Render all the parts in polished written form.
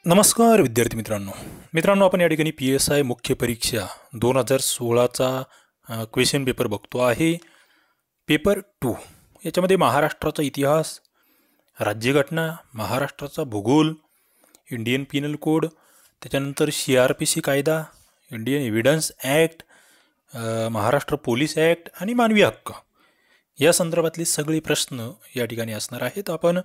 नमस्कार विद्यार्थी मित्रांनो आपण या ठिकाणी PSI मुख्य परीक्षा 2016चा क्वेश्चन पेपर बघतो आहे. पेपर 2 याच्यामध्ये महाराष्ट्राचा इतिहास, राज्यघटना, महाराष्ट्राचा भूगोल, इंडियन पिनल कोड, त्याच्यानंतर CRPC कायदा, Indian evidence act, Maharashtra police act आणि मानवी हक्क या संदर्भातले सगळे प्रश्न या ठिकाणी असणार आहेत. आपण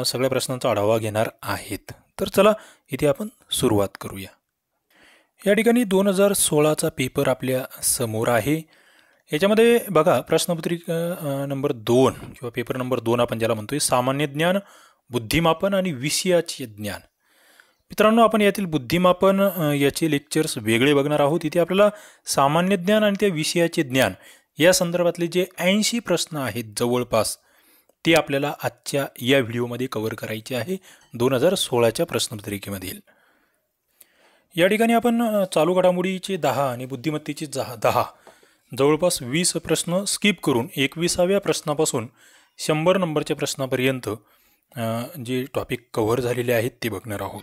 सगळ्या प्रश्नांचा आढावा घेणार आहेत. तर चला इथे आपण सुरुवात करूया. या ठिकाणी 2016चा पेपर आपल्या समोर आहे. याच्यामध्ये बघा प्रश्नपत्रिका नंबर 2 किंवा पेपर नंबर 2 आपण ज्याला म्हणतोय सामान्य ज्ञान, बुद्धिमापन आणि विषयाचे ज्ञान. मित्रांनो आपण यातील बुद्धिमापन याचे लेक्चर्स वेगळे बघणार आहोत. इथे आपल्याला सामान्य ज्ञान आणि त्या विषयाचे ज्ञान या संदर्भातले जे 80 प्रश्न आहेत जवळपास ते आपल्याला आजच्या या व्हिडिओमध्ये कव्हर करायचे आहे 2016च्या प्रश्नपत्रिकेमधील. या ठिकाणी आपण चालू घडामोडीचे 10 आणि बुद्धिमत्तेचे 10 जवळपास 20 प्रश्न स्किप करून 21व्या प्रश्नापासून 100 नंबरच्या प्रश्नापर्यंत जे टॉपिक कव्हर झालेले आहेत ते बघणार आहोत.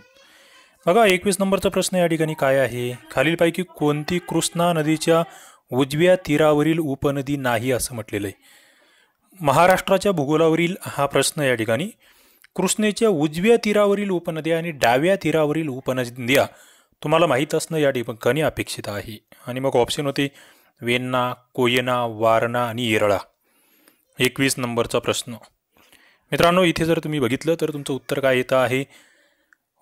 बघा 21 नंबरचा प्रश्न या ठिकाणी काय आहे, खालीलपैकी कोणती कृष्णा नदीच्या उजव्या तीरावरील उपनदी नाही असं म्हटलेलं आहे. महाराष्ट्राच्या भूगोलावरील हा प्रश्न या ठिकाणी कृष्णेच्या उजव्या तीरावरील उपनद्या आणि डाव्या तीरावरील उपनद्या तुम्हाला माहीत असणं या ठिकाणी अपेक्षित आहे. आणि मग ऑप्शन होते वेण्णा, कोयना, वारणा आणि येरळा. 21 नंबरचा प्रश्न मित्रांनो इथे जर तुम्ही बघितलं तर तुमचं उत्तर काय येतं आहे,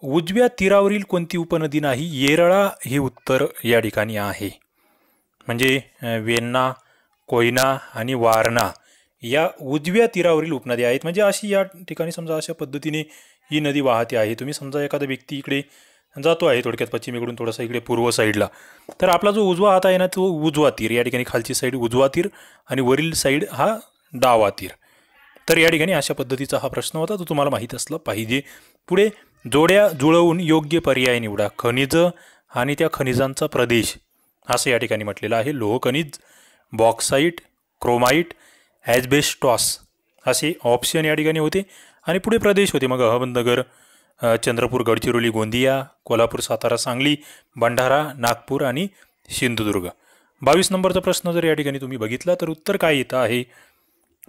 उजव्या तीरावरील कोणती उपनदी नाही, येरळा हे उत्तर या ठिकाणी आहे. म्हणजे वेण्णा, कोयना आणि वारणा या उजव्या तीरावरील उपनद्या आहेत. म्हणजे अशी या ठिकाणी समजा अशा पद्धतीने ही नदी वाहते आहे. तुम्ही समजा एखादा व्यक्ती इकडे जातो आहे थोडक्यात पश्चिमेकडून थोडासा इकडे पूर्व साईडला, तर आपला जो उजवा हात आहे ना तो उजवा तीर, या ठिकाणी खालची साईड उजवा तीर आणि वरील साईड हा डावा तीर. तर या ठिकाणी अशा पद्धतीचा हा प्रश्न होता, तो तुम्हाला माहीत असला पाहिजे. पुढे जोड्या जुळवून योग्य पर्याय निवडा. खनिज आणि त्या खनिजांचा प्रदेश असं या ठिकाणी म्हटलेलं आहे. लोह खनिज, बॉक्साईट, क्रोमाईट, ॲस्बेस्टॉस असे ऑप्शन या ठिकाणी होते. आणि पुढे प्रदेश होते मग अहमदनगर, चंद्रपूर, गडचिरोली, गोंदिया, कोल्हापूर, सातारा, सांगली, भंडारा, नागपूर आणि सिंधुदुर्ग. 22 नंबरचा प्रश्न जर या ठिकाणी तुम्ही बघितला तर उत्तर काय येतं आहे,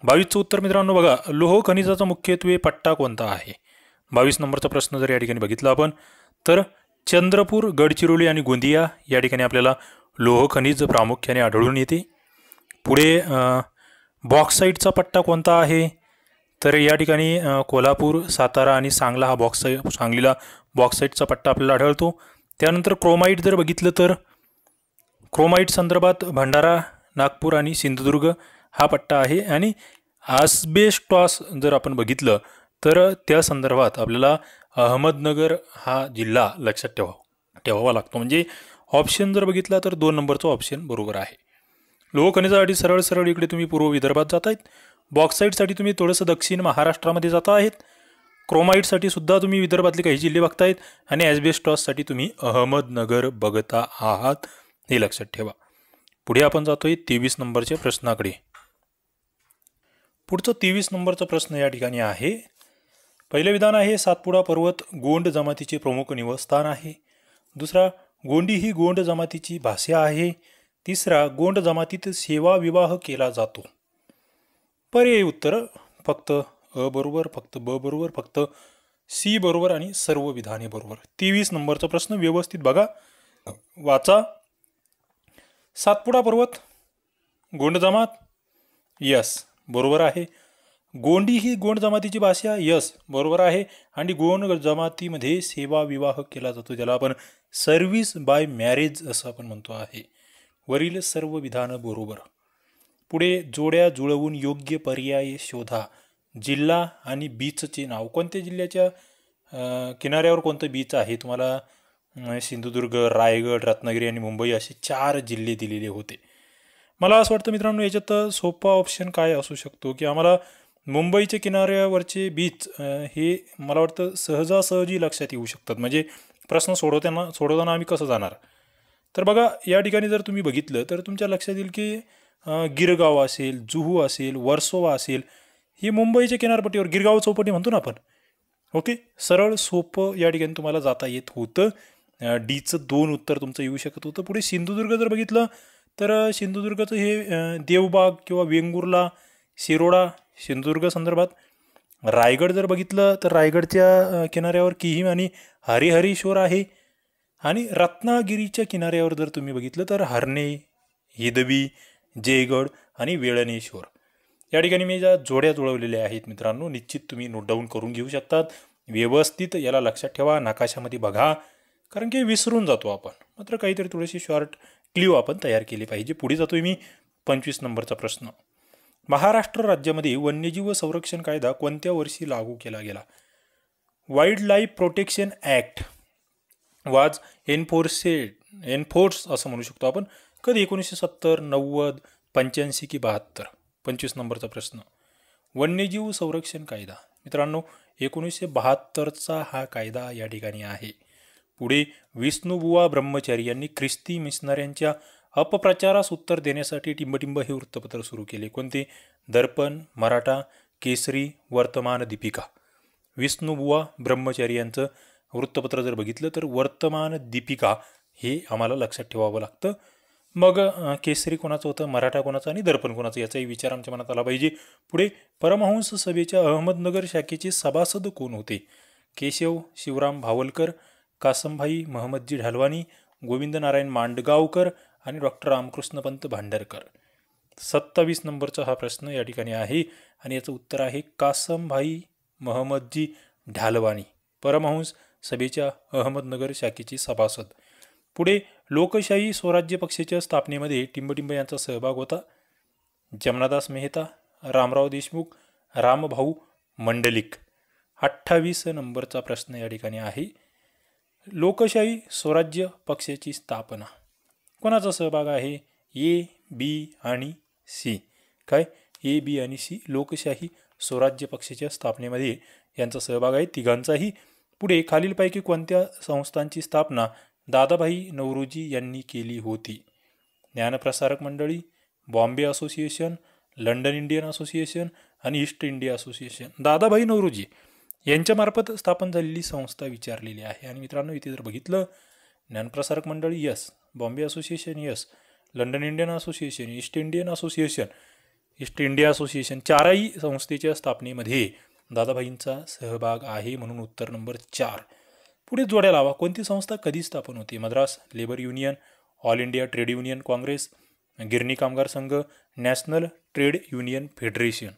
22चं उत्तर मित्रांनो बघा लोह खनिजाचा मुख्यत्वे पट्टा कोणता आहे. 22 नंबरचा प्रश्न जर या ठिकाणी बघितला आपण तर चंद्रपूर, गडचिरोली आणि गोंदिया या ठिकाणी आपल्याला लोह खनिज प्रामुख्याने आढळून येते. पुढे बॉक्साईटचा पट्टा कोणता आहे, तर या ठिकाणी कोल्हापूर, सातारा आणि सांगला हा सांगलीला बॉक्साईटचा पट्टा आपल्याला आढळतो. त्यानंतर क्रोमाईट जर बघितलं तर क्रोमाईट संदर्भात भंडारा, नागपूर आणि सिंधुदुर्ग हा पट्टा आहे. आणि ॲस्बेस्टॉस जर आपण बघितलं तर त्या संदर्भात आपल्याला अहमदनगर हा जिल्हा लक्षात ठेवावा लागतो. म्हणजे ऑप्शन जर बघितला तर 2 नंबरचा ऑप्शन बरोबर आहे. लोह खनिजासाठी सरळ सरळ इकडे तुम्ही पूर्व विदर्भात जात आहेत. बॉक्साईटसाठी तुम्ही थोडंसं दक्षिण महाराष्ट्रामध्ये जाता आहेत. क्रोमाईटसाठी सुद्धा तुम्ही विदर्भातले काही जिल्हे बघतायत. आणि ॲस्बेस्टॉससाठी तुम्ही अहमदनगर बघता आहात, हे लक्षात ठेवा. पुढे आपण जातोय 23 नंबरच्या प्रश्नाकडे. पुढचं 23 नंबरचा प्रश्न या ठिकाणी आहे, पहिलं विधान आहे सातपुडा पर्वत गोंड जमातीचे प्रमुख निवासस्थान आहे. दुसरा, गोंडी ही गोंड जमातीची भाषा आहे. तिसरा, गोंड जमातीत सेवा विवाह केला जातो. पर्यायी उत्तर फक्त अ बरोबर, फक्त ब बरोबर, फक्त सी बरोबर आणि सर्व विधाने बरोबर. 23 नंबरचा प्रश्न व्यवस्थित बघा, वाचा. सातपुडा पर्वत गोंड जमात, यस बरोबर आहे. गोंडी ही गोंड जमातीची भाषा, यस बरोबर आहे. आणि गोंड जमातीमध्ये सेवा विवाह केला जातो, ज्याला आपण सर्व्हिस बाय मॅरेज असं आपण म्हणतो आहे. वरील सर्व विधानं बरोबर. पुढे जोड्या जुळवून योग्य पर्याय शोधा. जिल्हा आणि बीचचे नाव, कोणत्या जिल्ह्याच्या किनाऱ्यावर कोणतं बीच आहे. तुम्हाला सिंधुदुर्ग, रायगड, रत्नागिरी आणि मुंबई असे 4 जिल्हे दिलेले होते. मला असं वाटतं मित्रांनो याच्यात सोपा ऑप्शन काय असू शकतो की आम्हाला मुंबईच्या किनाऱ्यावरचे बीच हे मला वाटतं सहजासहजी लक्षात येऊ शकतात. म्हणजे प्रश्न सोडवताना आम्ही कसं जाणार. तर बघा या ठिकाणी जर तुम्ही बघितलं तर तुमच्या लक्षात येईल की गिरगाव असेल, जुहू असेल, वर्सोवा असेल, ही मुंबईच्या किनारपट्टीवर गिरगाव चौपटी म्हणतो ना आपण, ओके, सरळ सोपं या ठिकाणी तुम्हाला जाता येत होतं. डीचं 2 उत्तर तुमचं येऊ शकत होतं. पुढे सिंधुदुर्ग जर बघितलं तर सिंधुदुर्गाचं हे देवबाग किंवा वेंगुर्ला, शिरोडा सिंधुदुर्ग संदर्भात. रायगड जर बघितलं तर रायगडच्या किनाऱ्यावर किहीम आणि हरिहरेश्वर आहे. आणि रत्नागिरीच्या किनाऱ्यावर जर तुम्ही बघितलं तर हर्णे, हिदवी, जयगड आणि वेळणेश्वर. या ठिकाणी मी ज्या जोड्या जुळवलेल्या आहेत मित्रांनो, निश्चित तुम्ही नोट डाऊन करून घेऊ शकतात. व्यवस्थित याला लक्षात ठेवा, नकाशामध्ये बघा, कारण की विसरून जातो आपण. मात्र काहीतरी थोडीशी शॉर्ट क्ल्यू आपण तयार केली पाहिजे. पुढे जातोय मी 25 नंबरचा प्रश्न. महाराष्ट्र राज्यामध्ये वन्यजीव संरक्षण कायदा कोणत्या वर्षी लागू केला गेला? वाईल्ड लाईफ प्रोटेक्शन ॲक्ट वाज एनफोर्स असं म्हणू शकतो आपण. कधी 1970, 90, 85 की 72? 25 नंबरचा प्रश्न. वन्यजीव संरक्षण कायदा मित्रांनो 1972चा हा कायदा या ठिकाणी आहे. पुढे विष्णुबुवा ब्रह्मचारी यांनी ख्रिस्ती मिशनऱ्यांच्या अपप्रचारास उत्तर देण्यासाठी टिंबटिंब हे वृत्तपत्र सुरू केले. कोणते? दर्पण, मराठा, केसरी, वर्तमान, दीपिका. विष्णुबुवा ब्रह्मचारी यांचं वृत्तपत्र जर बघितलं तर वर्तमान, दीपिका हे आम्हाला लक्षात ठेवावं लागतं. मग केसरी कोणाचं होतं, मराठा कोणाचं आणि दर्पण कोणाचं याचाही विचार आमच्या मनात आला पाहिजे. पुढे परमहंस सभेच्या अहमदनगर शाखेचे सभासद कोण होते? केशव शिवराम भावलकर, कासमभाई महमदजी ढालवानी, गोविंद नारायण मांडगावकर आणि डॉक्टर रामकृष्णपंत भांडरकर. 27 नंबरचा हा प्रश्न या ठिकाणी आहे आणि याचं उत्तर आहे कासमभाई महमदजी ढालवानी, परमहंस सभेच्या अहमदनगर शाखेचे सभासद. पुढे लोकशाही स्वराज्य पक्षाच्या स्थापनेमध्ये टिंबटिंब यांचा सहभाग होता. जमनादास मेहता, रामराव देशमुख, रामभाऊ मंडलिक. 28 नंबरचा प्रश्न या ठिकाणी आहे. लोकशाही स्वराज्य पक्षाची स्थापना कोणाचा सहभाग आहे? ए, बी आणि सी. काय? ए, बी आणि सी लोकशाही स्वराज्य पक्षाच्या स्थापनेमध्ये यांचा सहभाग आहे, तिघांचाही. पुढे खालीलपैकी कोणत्या संस्थांची स्थापना दादाभाई नौरोजी यांनी केली होती? Dnyanprasarak Mandali, Bombay association, London Indian association आणि East India association. Dadabhai Naoroji यांच्यामार्फत स्थापन झालेली संस्था विचारलेली आहे. आणि मित्रांनो इथे जर बघितलं, ज्ञानप्रसारक मंडळी yes, Bombay association yes, London Indian association, east India association चारही संस्थेच्या स्थापनेमध्ये दादाभाईंचा सहभाग आहे, म्हणून उत्तर नंबर 4. पुढे जोड्या लावा. कोणती संस्था कधी स्थापन होती? Madras labour union, all India trade union Congress, गिरणी कामगार संघ, नॅशनल ट्रेड युनियन फेडरेशन.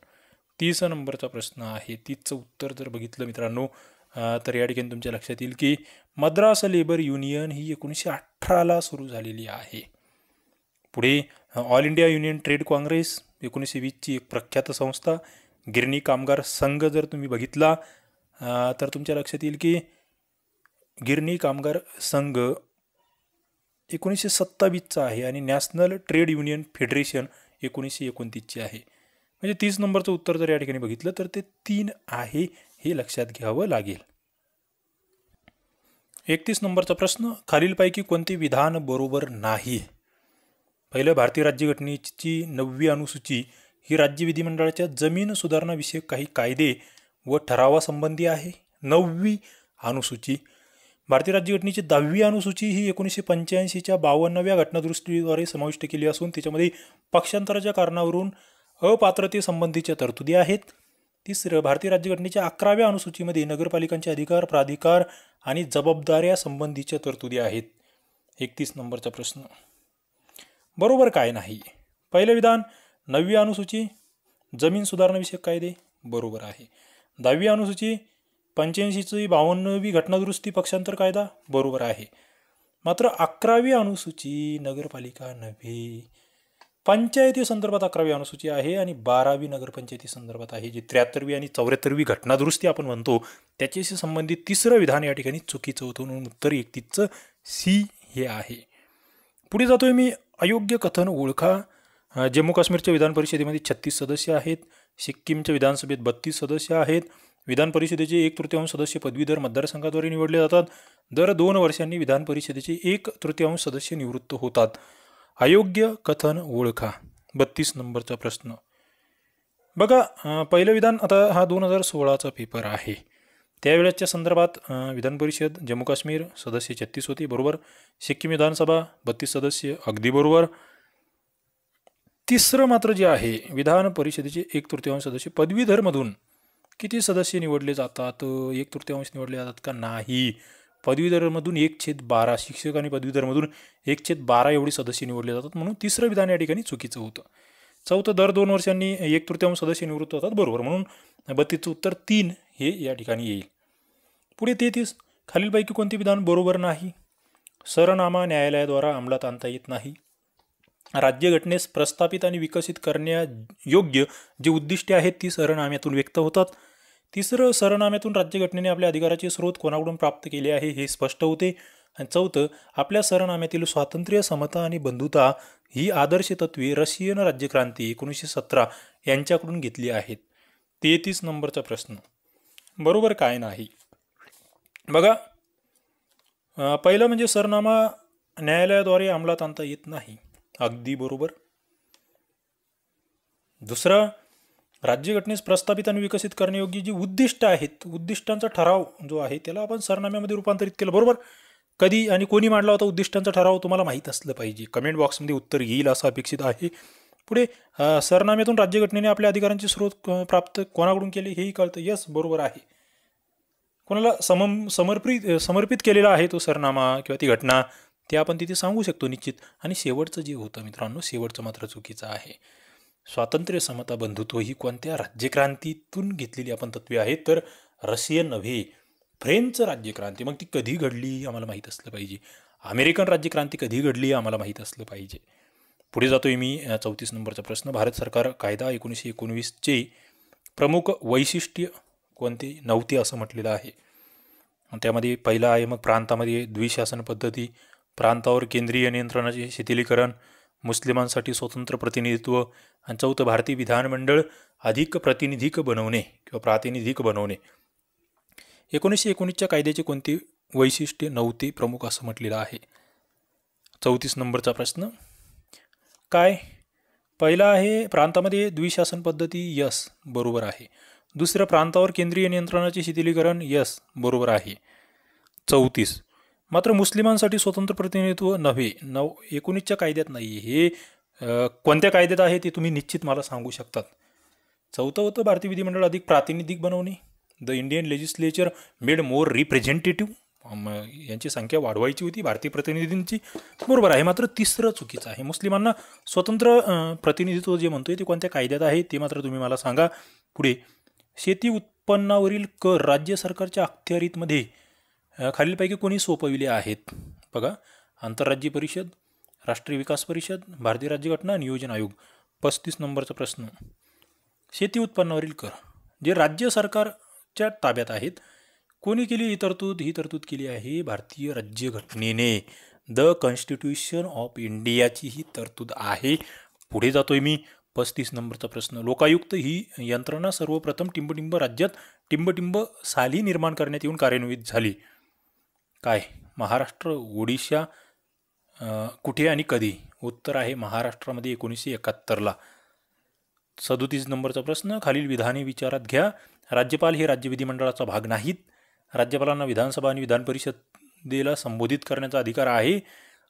30 नंबरचा प्रश्न आहे. 30चं उत्तर जर बघितलं मित्रांनो तर या ठिकाणी तुमच्या लक्षात येईल की मद्रास लेबर युनियन ही 1918ला सुरू झालेली आहे. पुढे all India union trade Congress 1920ची एक प्रख्यात संस्था. गिरणी कामगार संघ जर तुम्ही बघितला तर तुमच्या लक्षात येईल की गिरणी कामगार संघ 1927चा आहे आणि नॅशनल ट्रेड युनियन फेडरेशन 1929ची आहे. म्हणजे 30 नंबरचं उत्तर जर या ठिकाणी बघितलं तर ते 3 आहे, हे लक्षात घ्यावं लागेल. 31 नंबरचा प्रश्न. खालीलपैकी कोणते विधान बरोबर नाही? पहिलं, भारतीय राज्यघटनेची 9वी अनुसूची ही राज्य विधिमंडळाच्या जमीन सुधारणाविषयक काही कायदे व ठरावासंबंधी आहे. 9वी अनुसूची. भारतीय राज्यघटनेची 10वी अनुसूची ही 1985च्या 52व्या घटनादुरुस्तीद्वारे समाविष्ट केली असून त्याच्यामध्ये पक्षांतराच्या कारणावरून अपात्रतेसंबंधीच्या तरतुदी आहेत. तिसरं, भारतीय राज्यघटनेच्या 11व्या अनुसूचीमध्ये नगरपालिकांचे अधिकार, प्राधिकार आणि जबाबदाऱ्या संबंधीच्या तरतुदी आहेत. 31 नंबरचा प्रश्न. बरोबर काय नाही? पहिलं विधान, 9वी अनुसूची जमीन सुधारणाविषयक कायदे बरोबर आहे. 10वी अनुसूची 85ची 52वी घटनादुरुस्ती पक्षांतर कायदा बरोबर आहे. मात्र 11वी अनुसूची नगरपालिका नव्हे, पंचायती संदर्भात 11वी अनुसूची आहे आणि 12वी नगरपंचायती संदर्भात आहे. जी 73वी आणि 74वी घटनादुरुस्ती आपण म्हणतो त्याच्याशी संबंधित तिसरं विधान या ठिकाणी चुकीचं होतं, म्हणून उत्तर 31चं सी हे आहे. पुढे जातोय मी. अयोग्य कथन ओळखा. जम्मू काश्मीरच्या विधान परिषदेमध्ये 36 सदस्य आहेत. सिक्कीमच्या विधानसभेत 32 सदस्य आहेत. विधान परिषदेचे 1/3 सदस्य पदवीधर मतदारसंघाद्वारे निवडले जातात. दर 2 वर्षांनी विधान परिषदेचे 1/3 सदस्य निवृत्त होतात. अयोग्य कथन ओळखा. 32 नंबरचा प्रश्न बघा. पहिलं विधान, आता हा 2016चा पेपर आहे त्यावेळेच्या संदर्भात विधान परिषद जम्मू काश्मीर सदस्य 36 होती, बरोबर. सिक्कीम विधानसभा 32 सदस्य, अगदी बरोबर. तिसरं मात्र जे आहे, विधान परिषदेचे 1/3 सदस्य पदवीधरमधून किती सदस्य निवडले जातात? 1/3 निवडले जातात का? नाही. पदवीधरमधून 1/12, शिक्षक आणि पदवीधरमधून 1/12 एवढी सदस्य निवडले जातात, म्हणून तिसरं विधान या ठिकाणी चुकीचं होतं. चौथं, दर 2 वर्षांनी 1/3 सदस्य निवृत्त होतात, बरोबर, म्हणून 32चं उत्तर 3 हे या ठिकाणी येईल. पुढे 33, खालीलपैकी कोणते विधान बरोबर नाही? सरनामा न्यायालयाद्वारा अंमलात आणता येत नाही. राज्यघटनेस प्रस्थापित आणि विकसित करण्यायोग्य जे उद्दिष्टे आहेत ती सरनाम्यातून व्यक्त होतात. तिसरं, सरनाम्यातून राज्यघटनेने आपल्या अधिकाराचे स्रोत कोणाकडून प्राप्त केले आहे हे स्पष्ट होते. आणि चौथं, आपल्या सरनाम्यातील स्वातंत्र्य, समता आणि बंधुता ही आदर्श तत्वे रशियन राज्यक्रांती 1917 यांच्याकडून घेतली आहेत. 33 नंबरचा प्रश्न बरोबर काय नाही? बघा, पहिलं म्हणजे सरनामा न्यायालयाद्वारे अंमलात आणता येत नाही, अगदी बरोबर. दुसरं, राज्यघटनेस प्रस्थापित आणि विकसित करण्यायोग्य जी उद्दिष्ट आहेत, उद्दिष्टांचा ठराव जो आहे त्याला आपण सरनाम्यामध्ये रूपांतरित केलं, बरोबर. कधी आणि कोणी मांडला होता उद्दिष्टांचा ठराव? तुम्हाला माहीत असलं पाहिजे. कमेंट बॉक्समध्ये उत्तर येईल असं अपेक्षित आहे. पुढे, सरनाम्यातून राज्यघटनेने आपल्या अधिकारांचे स्रोत प्राप्त कोणाकडून केले हेही कळतं. यस, बरोबर आहे. कोणाला समर्पित केलेला आहे तो सरनामा किंवा ती घटना ते आपण तिथे सांगू शकतो निश्चित. आणि शेवटचं जे होतं मित्रांनो, शेवटचं मात्र चुकीचं आहे. स्वातंत्र्य, समता, बंधुत्व ही कोणत्या राज्यक्रांतीतून घेतलेली आपण तत्वे आहेत? तर रशियन नव्हे, फ्रेंच राज्यक्रांती. मग ती कधी घडली आम्हाला माहीत असलं पाहिजे. अमेरिकन राज्यक्रांती कधी घडली आम्हाला माहीत असलं पाहिजे. पुढे जातोय मी. 34 नंबरचा प्रश्न, भारत सरकार कायदा 1919चे प्रमुख वैशिष्ट्य कोणते नव्हते असं म्हटलेलं आहे. त्यामध्ये पहिलं आहे मग प्रांतामध्ये द्विशासन पद्धती, प्रांतावर केंद्रीय नियंत्रणाचे शिथिलीकरण, मुस्लिमांसाठी स्वतंत्र प्रतिनिधित्व, आणि चौथं भारतीय विधानमंडळ अधिक प्रातिनिधिक बनवणे. 1919च्या कायद्याचे कोणते वैशिष्ट्य नव्हते प्रमुख असं म्हटलेलं आहे. 34 नंबरचा प्रश्न काय? पहिला आहे प्रांतामध्ये द्विशासन पद्धती, यस, बरोबर आहे. दुसरं, प्रांतावर केंद्रीय नियंत्रणाचे शिथिलीकरण, यस, बरोबर आहे. 34, मात्र मुस्लिमांसाठी स्वतंत्र प्रतिनिधित्व नव्हे, 19च्या कायद्यात नाही. हे कोणत्या कायद्यात आहे ते तुम्ही निश्चित मला सांगू शकतात. चौथं होतं भारतीय विधिमंडळ अधिक प्रातिनिधिक बनवणे, the Indian legislature made more representative, यांची संख्या वाढवायची होती भारतीय प्रतिनिधींची, बरोबर आहे. मात्र तिसरं चुकीचं आहे. मुस्लिमांना स्वतंत्र प्रतिनिधित्व जे म्हणतोय ते कोणत्या कायद्यात आहे ते मात्र तुम्ही मला सांगा. पुढे, शेती उत्पन्नावरील कर राज्य सरकारच्या अखत्यारीतमध्ये खालीलपैकी कोणी सोपविले आहेत? बघा, आंतरराज्य परिषद, राष्ट्रीय विकास परिषद, भारतीय राज्यघटना, नियोजन आयोग. 35 नंबरचा प्रश्न, शेती उत्पन्नावरील कर जे राज्य सरकारच्या ताब्यात आहेत, कोणी केली ही तरतूद? ही तरतूद केली आहे भारतीय राज्यघटनेने. द कॉन्स्टिट्यूशन ऑफ इंडियाची ही तरतूद आहे. पुढे जातोय मी. 35 नंबरचा प्रश्न, लोकायुक्त ही यंत्रणा सर्वप्रथम टिंबटिंब राज्यात टिंबटिंब साली निर्माण करण्यात येऊन कार्यान्वित झाली. काय? महाराष्ट्र, ओडिशा, कुठे आणि कधी? उत्तर आहे महाराष्ट्रामध्ये 1971ला. 37 नंबरचा प्रश्न, खालील विधाने विचारात घ्या. राज्यपाल हे राज्य विधिमंडळाचा भाग नाहीत. राज्यपालांना विधानसभा आणि विधान परिषदेला संबोधित करण्याचा अधिकार आहे.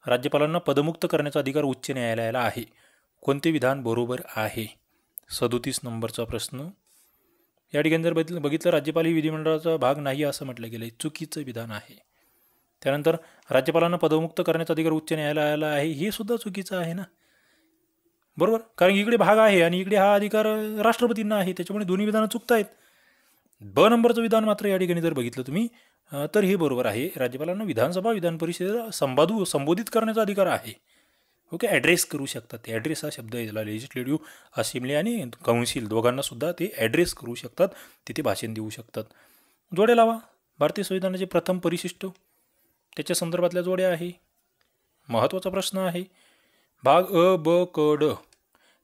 राज्यपालांना पदमुक्त करण्याचा अधिकार उच्च न्यायालयाला आहे. कोणते विधान बरोबर आहे? 37 नंबरचा प्रश्न, या ठिकाणी जर बघितलं राज्यपाल ही विधिमंडळाचा भाग नाही असं म्हटलं गेलं, चुकीचं विधान आहे. त्यानंतर राज्यपालांना पदमुक्त करण्याचा अधिकार उच्च न्यायालयाला आहे, हे सुद्धा चुकीचं आहे ना, बरोबर. कारण इकडे भाग आहे आणि इकडे हा अधिकार राष्ट्रपतींना आहे, त्याच्यामुळे दोन्ही विधानं चुकत आहेत. ब नंबरचं विधान मात्र या ठिकाणी जर बघितलं तुम्ही तर हे बरोबर आहे. राज्यपालांना विधानसभा विधान परिषदेला संबोधित करण्याचा अधिकार आहे. ओके, ॲड्रेस करू शकतात ते. ॲड्रेस हा शब्द आहे, त्याला लेजिस्लेटिव्ह असेंब्ली आणि काउन्सिल दोघांना सुद्धा ते ॲड्रेस करू शकतात, तिथे भाषण देऊ शकतात. जोड्या लावा. भारतीय संविधानाचे प्रथम परिशिष्ट, त्याच्या संदर्भातल्या जोड्या आहे. महत्त्वाचा प्रश्न आहे. भाग अ, ब, क, ड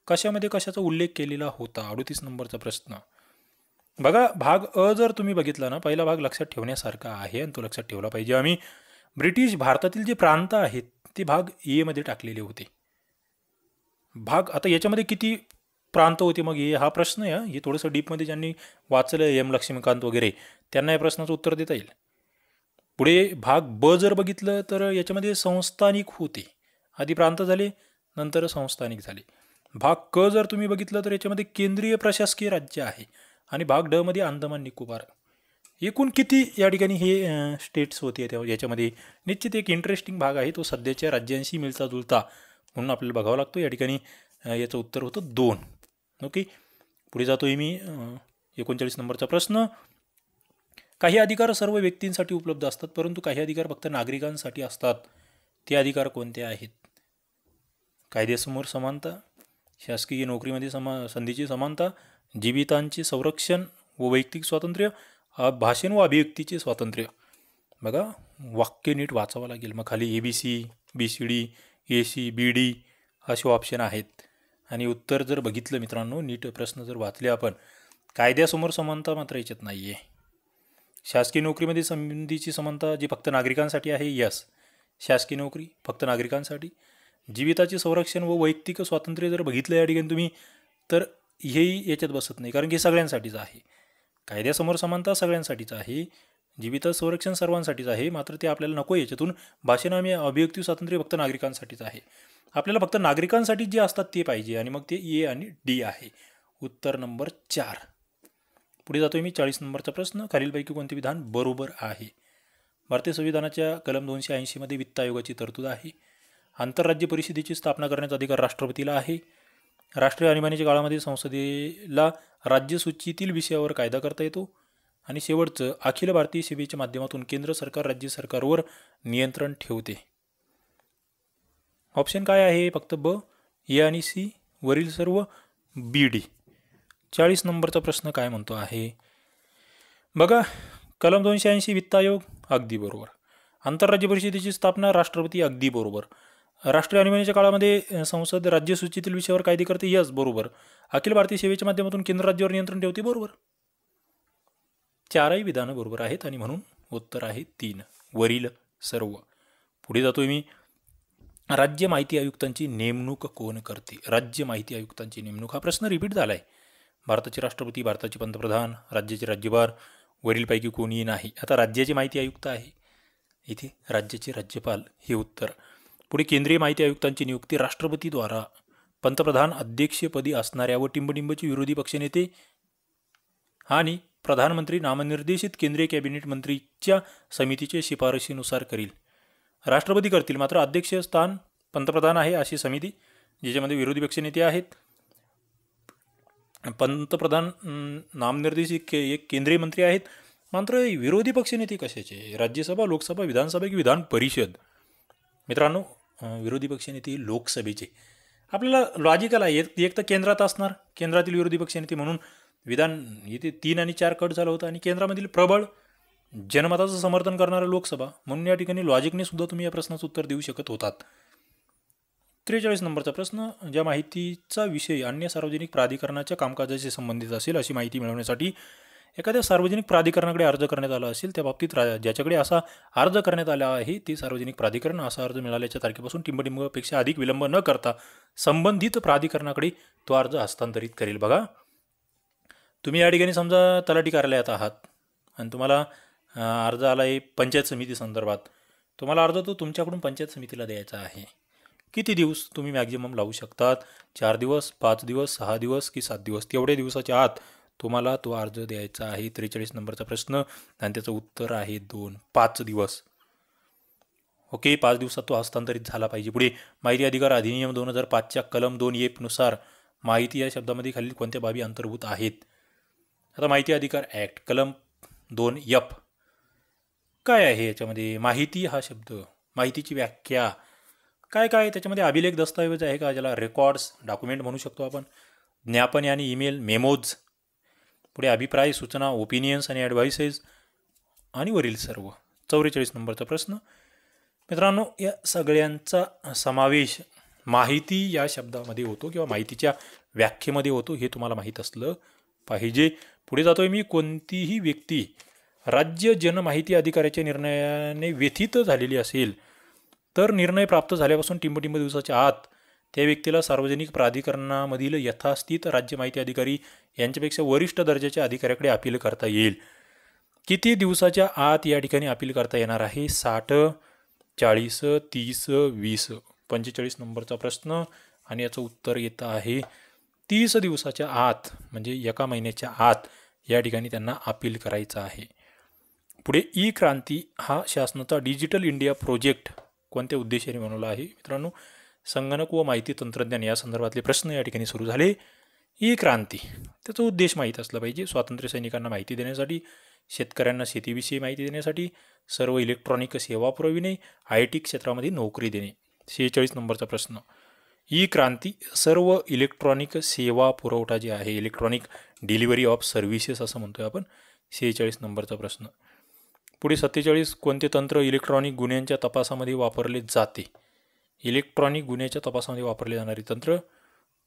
कशामध्ये कशाचा उल्लेख केलेला होता? 38 नंबरचा प्रश्न. बघा, भाग अ जर तुम्ही बघितला ना, पहिला भाग लक्षात ठेवण्यासारखा आहे आणि तो लक्षात ठेवला पाहिजे आम्ही. ब्रिटिश भारतातील जे प्रांत आहेत ते भाग ए मध्ये टाकलेले होते. भाग आता याच्यामध्ये किती प्रांत होते मग हा प्रश्न आहे. हे थोडंसं डीपमध्ये ज्यांनी वाचलं एम लक्ष्मीकांत वगैरे त्यांना या प्रश्नाचं उत्तर देता येईल. पुढे भाग ब जर बघितलं तर याच्यामध्ये संस्थानिक होते, आधी प्रांत झाले नंतर संस्थानिक झाले. भाग क जर तुम्ही बघितलं तर याच्यामध्ये केंद्रीय प्रशासकीय राज्य आहे आणि भाग ड मध्ये अंदमान निकोबार. एकूण किती या ठिकाणी हे स्टेट्स होते याच्यामध्ये निश्चित एक इंटरेस्टिंग भाग आहे, तो सध्याच्या राज्यांशी मिळता जुळता म्हणून आपल्याला बघावं लागतो. या ठिकाणी याचं उत्तर होतं 2. ओके, पुढे जातोय मी. 39 नंबरचा प्रश्न. काही अधिकार सर्व व्यक्तींसाठी उपलब्ध असतात परंतु काही अधिकार फक्त नागरिकांसाठी असतात, ते अधिकार कोणते आहेत? कायद्यासमोर समानता, शासकीय नोकरीमध्ये संधीची समानता, जीवितांचे संरक्षण व वैयक्तिक स्वातंत्र्य, भाषण व अभिव्यक्तीचे स्वातंत्र्य. बघा वाक्य नीट वाचावं लागेल. मग खाली ABC, BCD, AC, BD असे ऑप्शन आहेत आणि उत्तर जर बघितलं मित्रांनो, नीट प्रश्न जर वाचले आपण, कायद्यासमोर समानता मात्र याच्यात नाही आहे. शासकीय नोकरीमध्ये संधीची समानता जी फक्त नागरिकांसाठी आहे, यस, शासकीय नोकरी फक्त नागरिकांसाठी. जीविताचे संरक्षण व वैयक्तिक स्वातंत्र्य जर बघितलं या ठिकाणी तुम्ही तर हेही याच्यात बसत नाही, कारण की सगळ्यांसाठीच आहे. कायद्यासमोर समानता सगळ्यांसाठीच आहे, जीवित संरक्षण सर्वांसाठीच आहे, मात्र ते आपल्याला नको. याच्यातून भाषण आणि अभिव्यक्ती स्वातंत्र्य फक्त नागरिकांसाठीच आहे. आपल्याला फक्त नागरिकांसाठी जे असतात ते पाहिजे आणि मग ते ए आणि डी आहे. उत्तर नंबर 4. पुढे जातोय मी. 40 नंबरचा प्रश्न. खालीलपैकी कोणते विधान बरोबर आहे? भारतीय संविधानाच्या कलम 280 मध्ये वित्त आयोगाची तरतूद आहे. आंतरराज्य परिषदेची स्थापना करण्याचा अधिकार राष्ट्रपतीला आहे. राष्ट्रीय आणीबाणीच्या काळामध्ये संसदेला राज्यसूचीतील विषयावर कायदा करता येतो. आणि शेवटचं, अखिल भारतीय सेवेच्या माध्यमातून केंद्र सरकार राज्य सरकारवर नियंत्रण ठेवते. ऑप्शन काय आहे? फक्त ब, ए आणि सी, वरील सर्व, BD. 40 नंबरचा प्रश्न काय म्हणतो आहे बघा. कलम 280 वित्त आयोग अगदी बरोबर. आंतरराज्य परिषदेची स्थापना राष्ट्रपती अगदी बरोबर. राष्ट्रीय आणीबाणीच्या काळामध्ये संसद राज्यसूचीतील विषयावर कायदे करते, यस बरोबर. अखिल भारतीय सेवेच्या माध्यमातून केंद्र राज्यावर नियंत्रण ठेवते, बरोबर. 4ही विधानं बरोबर आहेत आणि म्हणून उत्तर आहे 3, वरील सर्व. पुढे जातोय मी. राज्य माहिती आयुक्तांची नेमणूक कोण करते? राज्य माहिती आयुक्तांची नेमणूक हा प्रश्न रिपीट झाला आहे. भारताचे राष्ट्रपती, भारताचे पंतप्रधान, राज्याचे राज्यपाल, वरीलपैकी कोणीही नाही. आता राज्याचे माहिती आयुक्त आहे, इथे राज्याचे राज्यपाल हे उत्तर. पुढे केंद्रीय माहिती आयुक्तांची नियुक्ती राष्ट्रपतीद्वारा पंतप्रधान अध्यक्षपदी असणाऱ्या व टिंबटिंबचे विरोधी पक्षनेते आणि प्रधानमंत्री नामनिर्देशित केंद्रीय कॅबिनेट मंत्रीच्या समितीच्या शिफारशीनुसार करील. राष्ट्रपती करतील, मात्र अध्यक्षस्थान पंतप्रधान आहे अशी समिती, ज्याच्यामध्ये विरोधी पक्षनेते आहेत. पंतप्रधान नामनिर्देशित एक केंद्रीय मंत्री आहेत, मात्र विरोधी पक्षनेते कशाचे? राज्यसभा, लोकसभा, विधानसभा की विधान परिषद? मित्रांनो, विरोधी पक्षनेते लोकसभेचे. आपल्याला लॉजिकल आहे, एक तर केंद्रात असणार, केंद्रातील विरोधी पक्षनेते, म्हणून विधान इथे 3 आणि 4 कट झालं होतं. आणि केंद्रामधील प्रबळ जनमताचं समर्थन करणारं लोकसभा, म्हणून या ठिकाणी लॉजिकने सुद्धा तुम्ही या प्रश्नाचं उत्तर देऊ शकत होतात. 43 नंबरचा प्रश्न. ज्या माहितीचा विषय अन्य सार्वजनिक प्राधिकरणाच्या कामकाजाशी संबंधित असेल अशी माहिती मिळवण्यासाठी एखाद्या सार्वजनिक प्राधिकरणाकडे अर्ज करण्यात आला असेल, त्या बाबतीत ज्याच्याकडे असा अर्ज करण्यात आला आहे ते सार्वजनिक प्राधिकरण असा अर्ज मिळाल्याच्या तारखेपासून टिंबटिंबपेक्षा अधिक विलंब न करता संबंधित प्राधिकरणाकडे तो अर्ज हस्तांतरित करेल. बघा, तुम्ही या ठिकाणी समजा तलाठी कार्यालयात आहात आणि तुम्हाला अर्ज आला आहे पंचायत समिती संदर्भात. तुम्हाला अर्ज तो तुमच्याकडून पंचायत समितीला द्यायचा आहे. किती दिवस तुम्ही मॅक्झिमम लावू शकतात? 4 दिवस, 5 दिवस, 6 दिवस की 7 दिवस? तेवढ्या दिवसाच्या आत तुम्हाला तो अर्ज द्यायचा आहे. 43 नंबरचा प्रश्न आणि त्याचं उत्तर आहे 2, 5 दिवस. ओके, 5 दिवसात तो हस्तांतरित झाला पाहिजे. पुढे माहिती अधिकार अधिनियम 2005च्या कलम 2A नुसार माहिती या शब्दामध्ये खालील कोणत्या बाबी अंतर्भूत आहेत? आता माहिती अधिकार ॲक्ट कलम 2F काय आहे? याच्यामध्ये माहिती हा शब्द, माहितीची व्याख्या काय काय? त्याच्यामध्ये अभिलेख दस्तऐवज आहे का, ज्याला रेकॉर्ड्स, डॉक्युमेंट म्हणू शकतो आपण, ज्ञापन आणि ईमेल, मेमोज. पुढे अभिप्राय, सूचना, ओपिनियन्स आणि ॲडव्हाइसेस आणि वरील सर्व. 44 नंबरचा प्रश्न. मित्रांनो, या सगळ्यांचा समावेश माहिती या शब्दामध्ये होतो किंवा माहितीच्या व्याख्येमध्ये होतो, हे तुम्हाला माहीत असलं पाहिजे. पुढे जातोय मी. कोणतीही व्यक्ती राज्य जनमाहिती अधिकाऱ्याच्या निर्णयाने व्यथित झालेली असेल तर निर्णय प्राप्त झाल्यापासून टिंबटिंब दिवसाच्या आत त्या व्यक्तीला सार्वजनिक प्राधिकरणामधील यथास्थित राज्य माहिती अधिकारी यांच्यापेक्षा वरिष्ठ दर्जाच्या अधिकाऱ्याकडे अपील करता येईल. किती दिवसाच्या आत या ठिकाणी अपील करता येणार आहे? 60, 40, 30, 20. 45 नंबरचा प्रश्न आणि याचं उत्तर येतं आहे 30 दिवसाच्या आत, म्हणजे एका महिन्याच्या आत या ठिकाणी त्यांना अपील करायचं आहे. पुढे ई क्रांती हा शासनाचा डिजिटल इंडिया प्रोजेक्ट कोणत्या उद्देशाने बनवला आहे? मित्रांनो, संगणक व माहिती तंत्रज्ञान या संदर्भातले प्रश्न या ठिकाणी सुरू झाले. ई क्रांती त्याचा उद्देश माहीत असला पाहिजे. स्वातंत्र्य सैनिकांना माहिती देण्यासाठी, शेतकऱ्यांना शेतीविषयी माहिती देण्यासाठी, सर्व इलेक्ट्रॉनिक सेवा पुरविणे, IT क्षेत्रामध्ये नोकरी देणे. 46 नंबरचा प्रश्न. ई क्रांती सर्व इलेक्ट्रॉनिक सेवा पुरवठा जे आहे, इलेक्ट्रॉनिक डिलिव्हरी ऑफ सर्व्हिसेस असं म्हणतोय आपण. 46 नंबरचा प्रश्न. पुढे 47. कोणते तंत्र इलेक्ट्रॉनिक गुन्ह्यांच्या तपासामध्ये वापरले जाते? इलेक्ट्रॉनिक गुन्ह्याच्या तपासामध्ये वापरले जाणारे तंत्र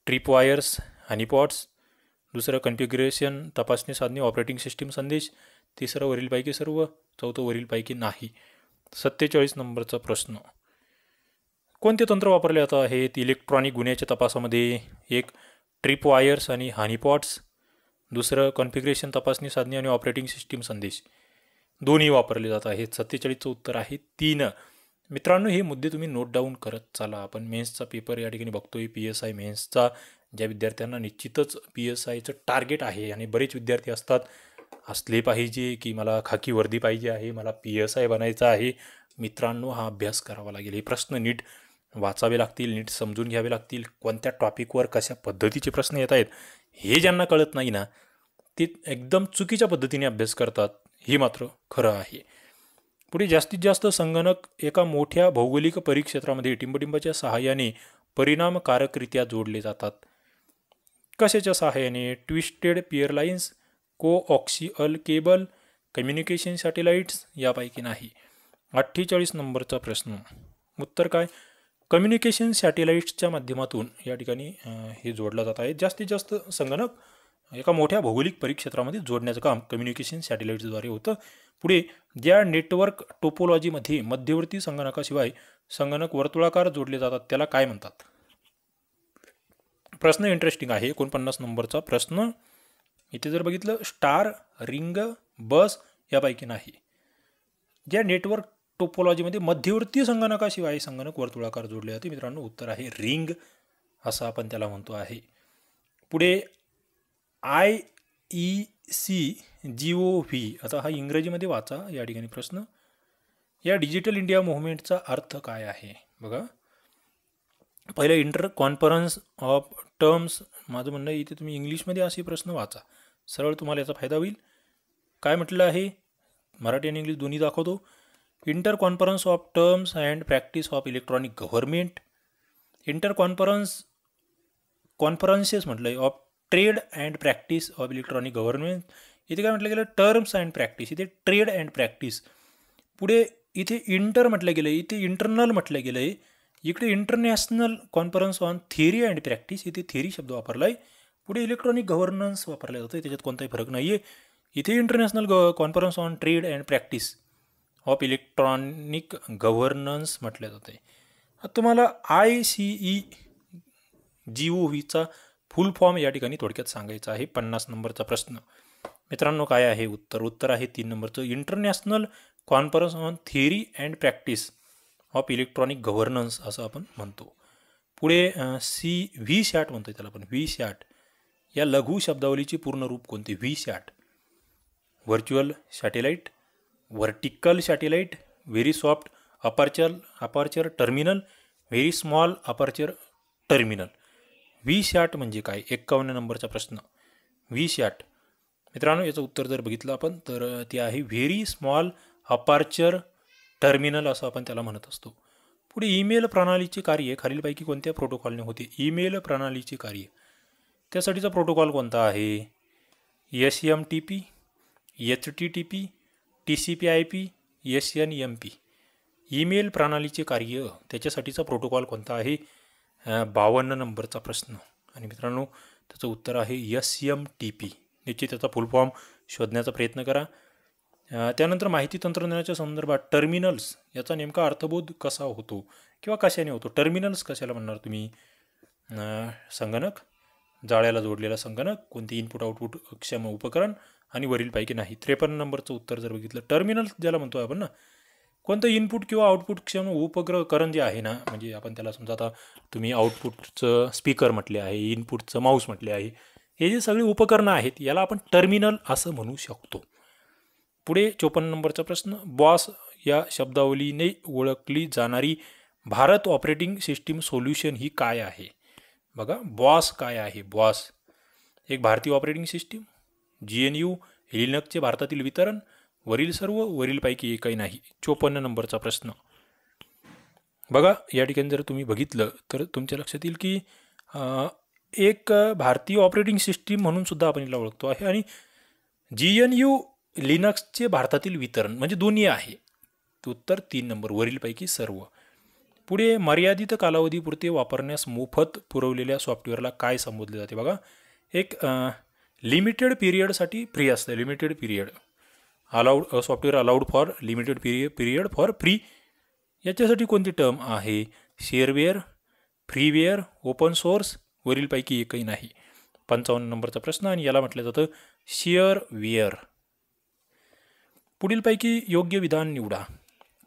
ट्रिपवायर्स, हनीपॉट्स. दुसरं कन्फिग्युरेशन तपासणी साधने, ऑपरेटिंग सिस्टीम संदेश. तिसरं वरीलपैकी सर्व. चौथं वरीलपैकी नाही. 47 नंबरचा प्रश्न. कोणते तंत्र वापरले जात आहेत इलेक्ट्रॉनिक गुन्ह्याच्या तपासामध्ये? एक ट्रिपवायर्स आणि हनीपॉट्स. दुसरं कॉन्फिगरेशन तपासणी साधने आणि ऑपरेटिंग सिस्टीम संदेश. दोन्ही वापरले जात आहेत. 47चं उत्तर आहे 3. मित्रांनो, हे मुद्दे तुम्ही नोट डाऊन करत चाला. आपण मेन्सचा पेपर या ठिकाणी बघतोय, PSI मेन्सचा. ज्या विद्यार्थ्यांना निश्चितच PSIचं टार्गेट आहे आणि बरेच विद्यार्थी असले पाहिजे की मला खाकी वर्दी पाहिजे आहे, मला PSI बनायचं आहे. मित्रांनो, हा अभ्यास करावा लागेल. हे प्रश्न नीट वाचावे लागतील, नीट समजून घ्यावे लागतील. कोणत्या टॉपिकवर कशा पद्धतीचे प्रश्न येत आहेत हे ज्यांना कळत नाही ना, ते एकदम चुकीच्या पद्धतीने अभ्यास करतात. हे मात्र खरं आहे. पुढे जास्तीत जास्त संगणक एका मोठ्या भौगोलिक परिक्षेत्रामध्ये टिंबटिंबाच्या सहाय्याने परिणामकारकरित्या जोडले जातात. कशाच्या सहाय्याने? Twisted pair lines, coaxial cable, communication satellites. यापैकी नाही. 48 नंबरचा प्रश्न. उत्तर काय? कम्युनिकेशन सॅटेलाइट्सच्या माध्यमातून या ठिकाणी हे जोडलं जात आहे. जास्तीत जास्त संगणक एका मोठ्या भौगोलिक परिक्षेत्रामध्ये जोडण्याचं काम कम्युनिकेशन सॅटेलाइट्सद्वारे होतं. पुढे ज्या नेटवर्क टोपोलॉजीमध्ये मध्यवर्ती संगणकाशिवाय संगणक वर्तुळाकार जोडले जातात त्याला काय म्हणतात? प्रश्न इंटरेस्टिंग आहे. 49 नंबरचा प्रश्न. इथे जर बघितलं स्टार, रिंग, बस यापैकी नाही. ज्या नेटवर्क टोपोलॉजीमध्ये मध्यवर्ती संगणकाशिवाय संगणक वर्तुळाकार जोडले जाते, मित्रांनो, उत्तर आहे रिंग असं आपण त्याला म्हणतो आहे. पुढे IECGOV, आता हा इंग्रजीमध्ये वाचा या ठिकाणी प्रश्न. या डिजिटल इंडिया मुव्हमेंटचा अर्थ काय आहे? बघा, पहिलं इंटर कॉन्फरन्स ऑफ टर्म्स. माझं म्हणणं इथे तुम्ही इंग्लिशमध्ये असे प्रश्न वाचा, सरळ तुम्हाला याचा फायदा होईल. काय म्हटलं आहे? मराठी आणि इंग्लिश दोन्ही दाखवतो. Inter conference of terms and practice of electronic government. Inter conferences म्हटलं आहे of trade and practice of electronic government. इथे काय म्हटलं गेलं? Terms and practice. इथे ट्रेड अँड प्रॅक्टिस. पुढे इथे इंटर म्हटलं गेलं, इथे इंटरनल म्हटलं गेलं आहे. इकडे international conference on theory and practice, इथे थिअरी शब्द वापरला आहे. पुढे इलेक्ट्रॉनिक गव्हर्नन्स वापरला जातो, त्याच्यात कोणताही फरक नाही आहे. इथे international conference on trade and practice of electronic governance म्हटलं जातं. आता तुम्हाला ICEGOVचा फुल फॉर्म या ठिकाणी थोडक्यात सांगायचा आहे. 50 नंबरचा प्रश्न. मित्रांनो, काय आहे उत्तर? उत्तर आहे 3 नंबरचं, international conference on theory and practice of electronic governance असं आपण म्हणतो. पुढे VSAT म्हणतो त्याला आपण. VSAT या लघु शब्दावलीचे पूर्ण रूप कोणते? VSAT. Virtual satellite, vertical satellite, very soft aperture terminal, very small aperture terminal. VSAT म्हणजे काय? 51 नंबरचा प्रश्न. VSAT मित्रांनो, याचं उत्तर जर बघितलं आपण तर ते आहे व्हेरी स्मॉल अपर्चर टर्मिनल असं आपण त्याला म्हणत असतो. पुढे ईमेल प्रणालीचे कार्य खालीलपैकी कोणत्या प्रोटोकॉलने होते? ईमेल प्रणालीचे कार्य, त्यासाठीचा प्रोटोकॉल कोणता आहे? SMTP, HTTP, TCP/IP, SNMP. Email प्रणालीचे कार्य त्याच्यासाठीचा प्रोटोकॉल कोणता आहे? 52 नंबरचा प्रश्न. आणि मित्रांनो, त्याचं उत्तर आहे SMTP. निश्चित त्याचा फुल फॉर्म शोधण्याचा प्रयत्न करा. त्यानंतर माहिती तंत्रज्ञानाच्या संदर्भात टर्मिनल्स याचा नेमका अर्थबोध कसा होतो किंवा कशाने होतो? टर्मिनल्स कशाला म्हणणार तुम्ही? संगणक, जाळ्याला जोडलेला संगणक, कोणते इनपुट आउटपुट क्षम उपकरण आणि वरीलपैकी नाही. 53 नंबरचं उत्तर जर बघितलं, टर्मिनल ज्याला म्हणतो आपण ना, कोणतं इनपुट किंवा आउटपुट क्षम उपकरण जे आहे ना, म्हणजे आपण त्याला समजा आता तुम्ही आउटपुटचं स्पीकर म्हटले आहे, इनपुटचं माऊस म्हटले आहे, हे जे सगळे उपकरणं आहेत याला आपण टर्मिनल असं म्हणू शकतो. पुढे 54 नंबरचा प्रश्न, बॉस या शब्दावलीने ओळखली जाणारी भारत ऑपरेटिंग सिस्टीम सोल्युशन ही काय आहे? बघा, बॉस काय आहे? बॉस एक भारतीय ऑपरेटिंग सिस्टीम, GNU लिनक्सचे भारतातील वितरण, वरील सर्व, वरीलपैकी एकही नाही. 54 नंबरचा प्रश्न बघा, या ठिकाणी जर तुम्ही बघितलं तर तुमच्या लक्षात येईल की एक भारतीय ऑपरेटिंग सिस्टीम म्हणून सुद्धा आपण याला ओळखतो आहे आणि GNU लिनक्सचे भारतातील वितरण म्हणजे दोन्ही आहे. उत्तर 3 नंबर, वरीलपैकी सर्व. पुढे मर्यादित कालावधीपुरते वापरण्यास मोफत पुरवलेल्या सॉफ्टवेअरला काय संबोधले जाते? बघा, एक लिमिटेड पिरियडसाठी फ्री असतं, limited period allowed software allowed for limited period for free. याच्यासाठी कोणती टर्म आहे? शेअरवेअर, फ्रीवेअर, ओपन सोर्स, वरीलपैकी एकही नाही. 55 नंबरचा प्रश्न आणि याला म्हटलं जातं शेअरवेअर. पुढीलपैकी योग्य विधान निवडा.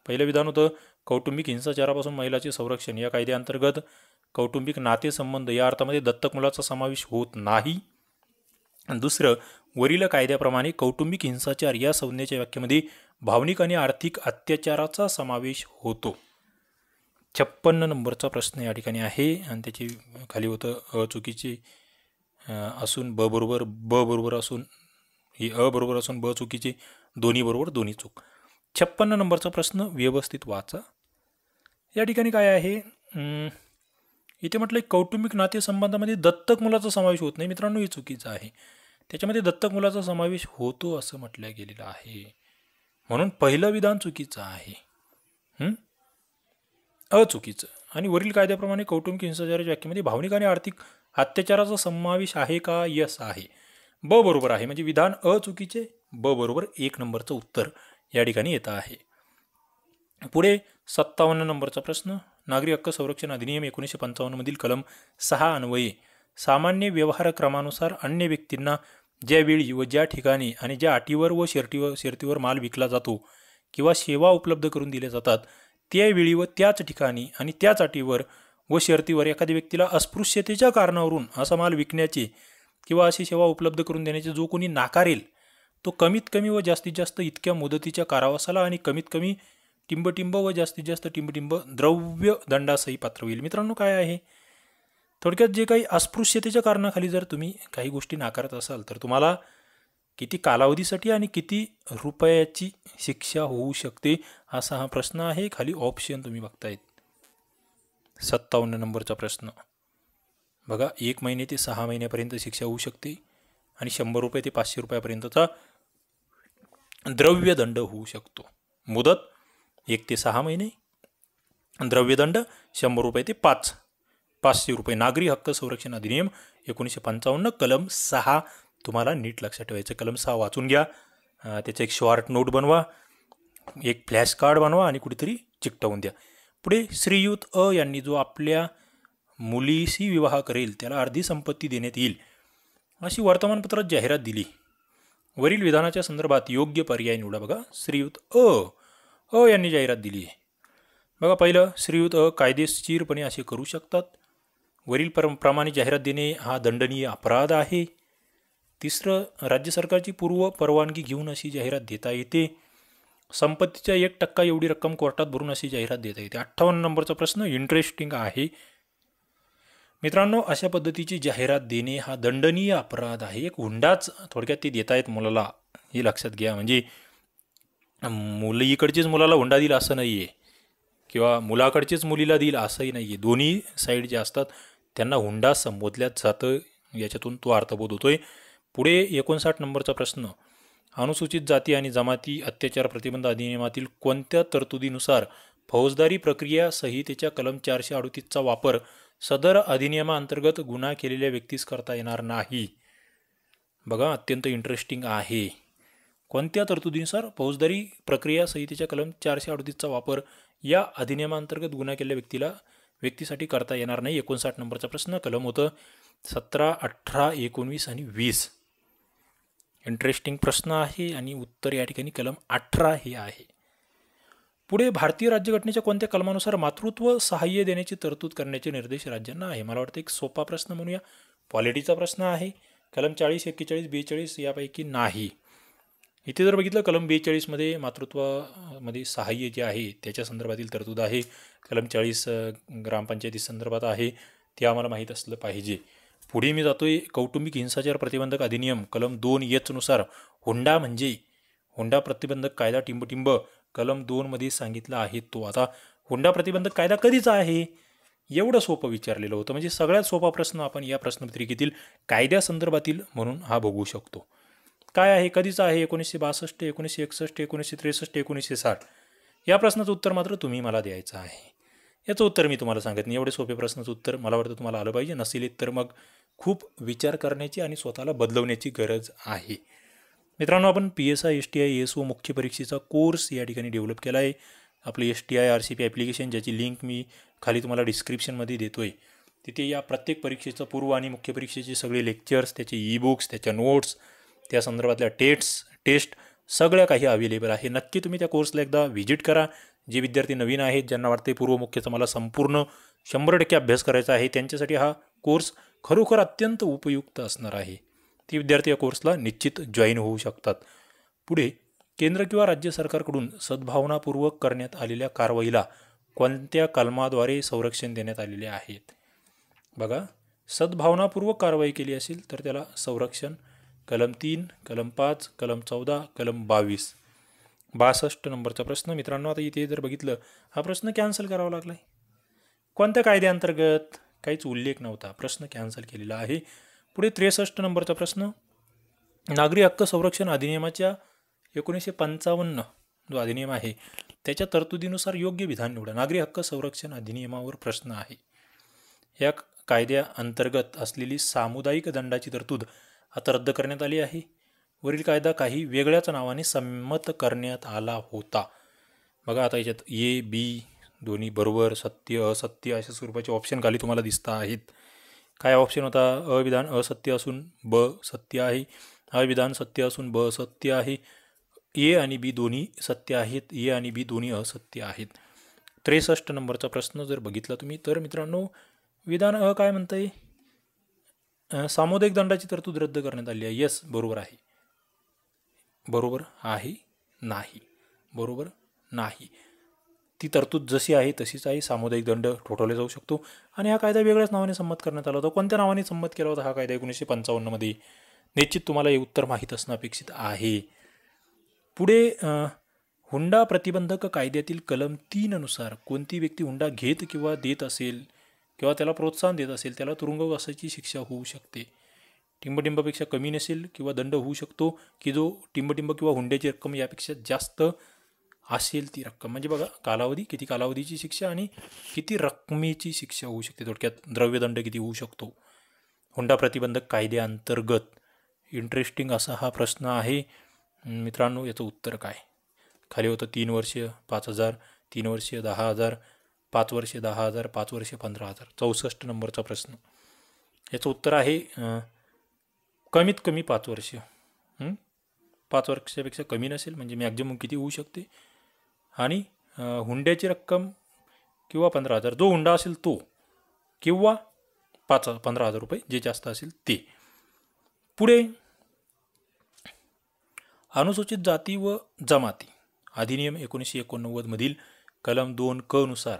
पहिलं विधान होतं कौटुंबिक हिंसाचारापासून महिलाचे संरक्षण. या कायद्याअंतर्गत कौटुंबिक नातेसंबंध या अर्थामध्ये दत्तक मुलाचा समावेश होत नाही. दुसरं, वरील कायद्याप्रमाणे कौटुंबिक हिंसाचार या संज्ञेच्या व्याख्येमध्ये भावनिक आणि आर्थिक अत्याचाराचा समावेश होतो. 56 नंबरचा प्रश्न या ठिकाणी आहे आणि त्याची खाली होतं चुकीचे असून ब बरोबर असून ही बरोबर असून ब चुकीचे, दोन्ही बरोबर दोन्ही चूक. 56 नंबरचा प्रश्न व्यवस्थित वाचा. या ठिकाणी काय आहे, इथे म्हटलं कौटुंबिक नातेसंबंधामध्ये दत्तक मुलाचा समावेश होत नाही. मित्रांनो, हे चुकीचं आहे. त्याच्यामध्ये दत्तक मुलाचा समावेश होतो असं म्हटलं गेलेलं आहे, म्हणून पहिलं विधान चुकीचं आहे, अचुकीचं. आणि वरील कायद्याप्रमाणे कौटुंबिक हिंसाचाराच्या व्याख्येमध्ये भावनिक आणि आर्थिक अत्याचाराचा समावेश आहे का? यस आहे. ब बरोबर आहे, म्हणजे विधान अचुकीचे, ब बरोबर 1 नंबरचं उत्तर या ठिकाणी येतं आहे. पुढे 57 नंबरचा प्रश्न, नागरी हक्क संरक्षण अधिनियम 1955 मधील कलम 6 अन्वये सामान्य व्यवहार क्रमानुसार अन्य व्यक्तींना ज्या वेळी व ज्या ठिकाणी आणि ज्या अटीवर व शर्तीवर माल विकला जातो किंवा सेवा उपलब्ध करून दिल्या जातात त्यावेळी व त्याच ठिकाणी आणि त्याच अटीवर व शर्तीवर एखाद्या व्यक्तीला अस्पृश्यतेच्या कारणावरून असा माल विकण्याचे किंवा अशी सेवा उपलब्ध करून देण्याचे जो कोणी नाकारेल तो कमीत कमी व जास्तीत जास्त इतक्या मुदतीच्या कारावासाला आणि कमीत कमी टिंबटिंब व जास्तीत जास्त टिंबटिंब द्रव्य दंडासही पात्र होईल. मित्रांनो, काय आहे थोडक्यात, जे काही अस्पृश्यतेच्या कारणाखाली जर तुम्ही काही गोष्टी नाकारत असाल तर तुम्हाला किती कालावधीसाठी आणि किती रुपयाची शिक्षा होऊ शकते असा हा प्रश्न आहे. खाली ऑप्शन तुम्ही बघतायत. 57 नंबरचा प्रश्न बघा, 1 महिने ते 6 महिन्यापर्यंत शिक्षा होऊ शकते आणि 100 रुपये ते 500 रुपयापर्यंतचा द्रव्यदंड होऊ शकतो. मुदत 1 ते 6 महिने, द्रव्यदंड 100 रुपये ते 500 रुपये. नागरी हक्क संरक्षण अधिनियम 1955 कलम 6 तुम्हाला नीट लक्षात ठेवायचं. कलम 6 वाचून घ्या, त्याचं एक शॉर्ट नोट बनवा, एक फ्लॅश कार्ड बनवा आणि कुठेतरी चिकटवून द्या. पुढे श्रीयुत यांनी जो आपल्या मुलीशी विवाह करेल त्याला अर्धी संपत्ती देण्यात येईल अशी वर्तमानपत्रात जाहिरात दिली. वरील विधानाच्या संदर्भात योग्य पर्याय निवडा. बघा, श्रीयुत यांनी जाहिरात दिली आहे. बघा, पहिलं, श्रीयुत कायदेशीरपणे असे करू शकतात. वरील प्रमाणे जाहिरात देणे हा दंडनीय अपराध आहे. तिसरं, राज्य सरकारची पूर्व परवानगी घेऊन अशी जाहिरात देता येते. संपत्तीच्या 1% एवढी रक्कम कोर्टात भरून अशी जाहिरात देता येते. 58 नंबरचा प्रश्न इंटरेस्टिंग आहे. मित्रांनो, अशा पद्धतीची जाहिरात देणे हा दंडनीय अपराध आहे. एक हुंडाच थोडक्यात ते देत आहेत मुलाला, हे लक्षात घ्या. म्हणजे मुलीकडचीच मुलाला हुंडा देईल असं नाही आहे किंवा मुलाकडचीच मुलीला देईल असंही नाही आहे. दोन्ही साईड जे असतात त्यांना हुंडा संबोधल्यात जातं, याच्यातून तो अर्थबोध होतोय. पुढे 59 नंबरचा प्रश्न, अनुसूचित जाती आणि जमाती अत्याचार प्रतिबंध अधिनियमातील कोणत्या तरतुदीनुसार फौजदारी प्रक्रिया संहितेच्या कलम 438चा वापर सदर अधिनियमाअंतर्गत गुन्हा केलेल्या व्यक्तीस करता येणार नाही? बघा, अत्यंत इंटरेस्टिंग आहे. कोणत्या तरतुदीनुसार फौजदारी प्रक्रिया संहितेच्या कलम 438चा वापर या अधिनियमाअंतर्गत गुन्हा केलेल्या व्यक्तीसाठी करता येणार नाही. 59 नंबरचा प्रश्न कलम होतं 17, 18, 19 आणि 20. इंटरेस्टिंग प्रश्न आहे आणि उत्तर या ठिकाणी कलम 18 हे आहे. पुढे भारतीय राज्यघटनेच्या कोणत्या कलमानुसार मातृत्व सहाय्य देण्याची तरतूद करण्याचे निर्देश राज्यांना आहे. मला वाटतं एक सोपा प्रश्न म्हणूया, पॉलिटीचा प्रश्न आहे. कलम 40, 41, 42 यापैकी नाही. इथे जर बघितलं कलम 42 मध्ये मातृत्वामध्ये सहाय्य जे आहे त्याच्या संदर्भातील तरतूद आहे. कलम 40 ग्रामपंचायती संदर्भात आहे, ते आम्हाला माहीत असलं पाहिजे. पुढे मी जातोय कौटुंबिक हिंसाचार प्रतिबंधक अधिनियम कलम 2H नुसार हुंडा म्हणजे हुंडा प्रतिबंधक कायदा टिंबटिंब कलम 2 मध्ये सांगितला आहे तो. आता हुंडा प्रतिबंधक कायदा कधीचा आहे एवढं सोपं विचारलेलं होतं. म्हणजे सगळ्यात सोपा प्रश्न आपण या प्रश्नपत्रिकेतील कायद्यासंदर्भातील म्हणून हा बघू शकतो. काय आहे, कधीचा आहे, 1962, 1961, 1963, 1960. या प्रश्नाचं उत्तर मात्र तुम्ही मला द्यायचं आहे. याचं उत्तर मी तुम्हाला सांगत नाही. एवढे सोपे प्रश्नाचं उत्तर मला वाटतं तुम्हाला आलं पाहिजे. नसेल तर मग खूप विचार करण्याची आणि स्वतःला बदलवण्याची गरज आहे. मित्रांनो, आपण PSI STI ASO मुख्य परीक्षेचा कोर्स या ठिकाणी डेव्हलप केला आहे. आपलं STI RCP ॲप्लिकेशन, ज्याची लिंक मी खाली तुम्हाला डिस्क्रिप्शनमध्ये देतो आहे. तिथे या प्रत्येक परीक्षेचा पूर्व आणि मुख्य परीक्षेचे सगळे लेक्चर्स, त्याचे ई-बुक्स, त्याच्या नोट्स, त्या संदर्भातल्या टेस्ट सगळ्या काही अवेलेबल आहे. नक्की तुम्ही त्या कोर्सला एकदा व्हिजिट करा. जे विद्यार्थी नवीन आहेत, ज्यांना वाटते पूर्व मुख्यचा मला संपूर्ण 100% अभ्यास करायचा आहे, त्यांच्यासाठी हा कोर्स खरोखर अत्यंत उपयुक्त असणार आहे. ती विद्यार्थी या कोर्सला निश्चित जॉईन होऊ शकतात. पुढे केंद्र किंवा राज्य सरकारकडून सद्भावनापूर्वक करण्यात आलेल्या कारवाईला कोणत्या कलमाद्वारे संरक्षण देण्यात आलेले आहेत. बघा, सद्भावनापूर्वक कारवाई केली असेल तर त्याला संरक्षण कलम 3, कलम 5, कलम 14, कलम 22. 62 नंबरचा प्रश्न. मित्रांनो, आता इथे जर बघितलं हा प्रश्न कॅन्सल करावा लागला आहे. कोणत्या कायद्याअंतर्गत काहीच उल्लेख नव्हता, प्रश्न कॅन्सल केलेला आहे. पुढे 63 नंबरचा प्रश्न. नागरी हक्क संरक्षण अधिनियमाच्या 1955 जो अधिनियम आहे त्याच्या तरतुदीनुसार योग्य विधान निवडा. नागरी हक्क संरक्षण अधिनियमावर प्रश्न आहे. या कायद्याअंतर्गत असलेली सामुदायिक दंडाची तरतूद आता रद्द करण्यात आली आहे. वरील कायदा काही वेगळ्याच नावाने संमत करण्यात आला होता. बघा, आता याच्यात A, B दोन्ही बरोबर, सत्य, असत्य अशा स्वरूपाचे ऑप्शन खाली तुम्हाला दिसत आहेत. काय ऑप्शन होता? अविधान असत्य असून ब सत्य आहे, अविधान सत्य असून ब सत्य आहे, A आणि B दोन्ही सत्य आहेत, A आणि B दोन्ही असत्य आहेत. 63 नंबरचा प्रश्न जर बघितला तुम्ही तर मित्रांनो, विधान अ काय म्हणतंय? सामुदायिक दंडाची तरतूद रद्द करण्यात आली आहे. यस, बरोबर आहे. बरोबर आहे नाही, बरोबर नाही. ती तरतूद जशी आहे तशीच आहे. सामुदायिक दंड ठोठावले जाऊ शकतो आणि हा कायदा वेगळ्याच नावाने संमत करण्यात आला होता. कोणत्या नावाने संमत केला होता हा कायदा 1955 मध्ये? निश्चित तुम्हाला हे उत्तर माहीत असणं अपेक्षित आहे. पुढे हुंडा प्रतिबंधक कायद्यातील कलम 3 नुसार कोणती व्यक्ती हुंडा घेत किंवा देत असेल किंवा त्याला प्रोत्साहन देत असेल त्याला तुरुंगवासाची शिक्षा होऊ शकते. टिंबटिंबापेक्षा कमी नसेल किंवा दंड होऊ शकतो की जो टिंबटिंब किंवा हुंड्याची रक्कम यापेक्षा जास्त असेल ती रक्कम. म्हणजे बघा, कालावधी, किती कालावधीची शिक्षा आणि किती रकमेची शिक्षा होऊ शकते. थोडक्यात द्रव्यदंड किती होऊ शकतो हुंडा प्रतिबंधक कायद्याअंतर्गत. इंटरेस्टिंग असा हा प्रश्न आहे मित्रांनो. याचं उत्तर काय? खाली होतं 3 वर्ष 5,000, 3 वर्ष 10,000, 5 वर्ष 10,000, 5 वर्ष 15,000. 64 नंबरचा प्रश्न. याचं उत्तर आहे कमीत कमी 5 वर्ष. 5 वर्षापेक्षा कमी नसेल म्हणजे मॅक्झिमम किती होऊ शकते. आणि हुंड्याची रक्कम किंवा 15,000, जो हुंडा असेल तो, किंवा 15,000 रुपये जे जास्त असेल ते. पुढे अनुसूचित जाती व जमाती अधिनियम 1989 मधील कलम 2क नुसार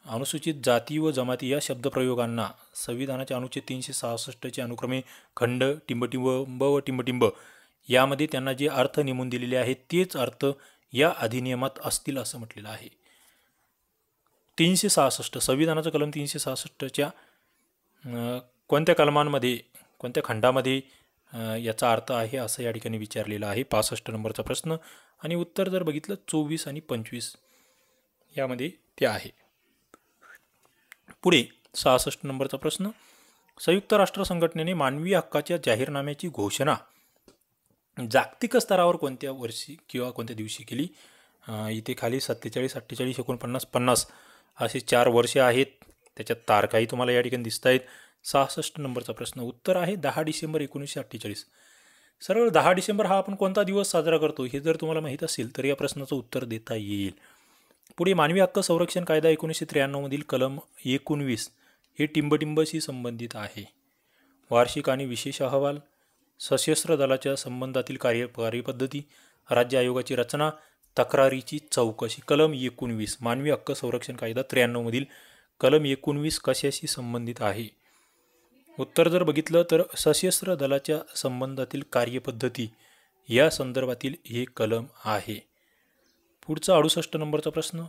अनुसूचित जाती व जमाती या शब्दप्रयोगांना संविधानाच्या अनुच्छेद 366 अनुक्रमे खंड, टिंबटिंब व टिंबटिंब यामध्ये त्यांना जे अर्थ नेमून दिलेले आहेत तेच अर्थ या अधिनियमात असतील असं म्हटलेलं आहे. 366 संविधानाचं कलम 366च्या कोणत्या कलमांमध्ये, कोणत्या खंडामध्ये याचा अर्थ आहे असं या ठिकाणी विचारलेलं आहे. 65 नंबरचा प्रश्न. आणि उत्तर जर बघितलं 24 आणि 25 यामध्ये ते आहे. पुढे 66 नंबरचा प्रश्न. संयुक्त राष्ट्र संघटनेने मानवी हक्काच्या जाहीरनाम्याची घोषणा जागतिक स्तरावर कोणत्या वर्षी किंवा कोणत्या दिवशी केली? इथे खाली 47, 48, 49, 50 असे 4 वर्षे आहेत. त्याच्यात तारखाही तुम्हाला या ठिकाणी दिसत आहेत. 66 नंबरचा प्रश्न उत्तर आहे 10 डिसेंबर 1948. सरळ 10 डिसेंबर हा आपण कोणता दिवस साजरा करतो हे जर तुम्हाला माहीत असेल तर या प्रश्नाचं उत्तर देता येईल. पुढे मानवी हक्क संरक्षण कायदा 1993 मधील कलम 19 हे टिंबटिंबशी संबंधित आहे. वार्षिक आणि विशेष अहवाल, सशस्त्र दलाच्या संबंधातील कार्यपद्धती, राज्य आयोगाची रचना, तक्रारीची चौकशी. कलम 19 मानवी हक्क संरक्षण कायदा 93 मधील कलम 19 कशाशी संबंधित आहे? उत्तर जर बघितलं तर सशस्त्र दलाच्या संबंधातील कार्यपद्धती या संदर्भातील हे कलम आहे. पुढचा 68 नंबरचा प्रश्न,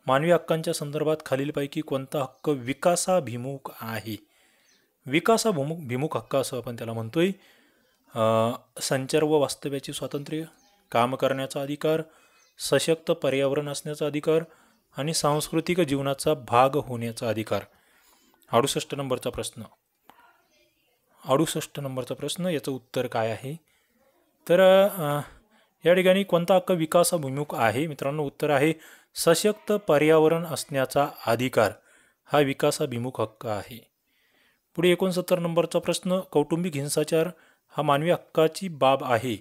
मानवी हक्कांच्या संदर्भात खालीलपैकी कोणता हक्क विकासाभिमुख आहे? विकासाभिमुख हक्क असं आपण त्याला म्हणतोय. संचार व वास्तव्याचे स्वातंत्र्य, काम करण्याचा अधिकार, सशक्त पर्यावरण असण्याचा अधिकार आणि सांस्कृतिक जीवनाचा भाग होण्याचा अधिकार. 68 नंबरचा प्रश्न 68 नंबरचा प्रश्न याचं उत्तर काय आहे? तर या ठिकाणी कोणता हक्क विकासाभिमुख आहे? मित्रांनो उत्तर आहे सशक्त पर्यावरण असण्याचा अधिकार हा विकासाभिमुख हक्क आहे. पुढे 69 नंबरचा प्रश्न, कौटुंबिक हिंसाचार हा मानवी हक्काची बाब आहे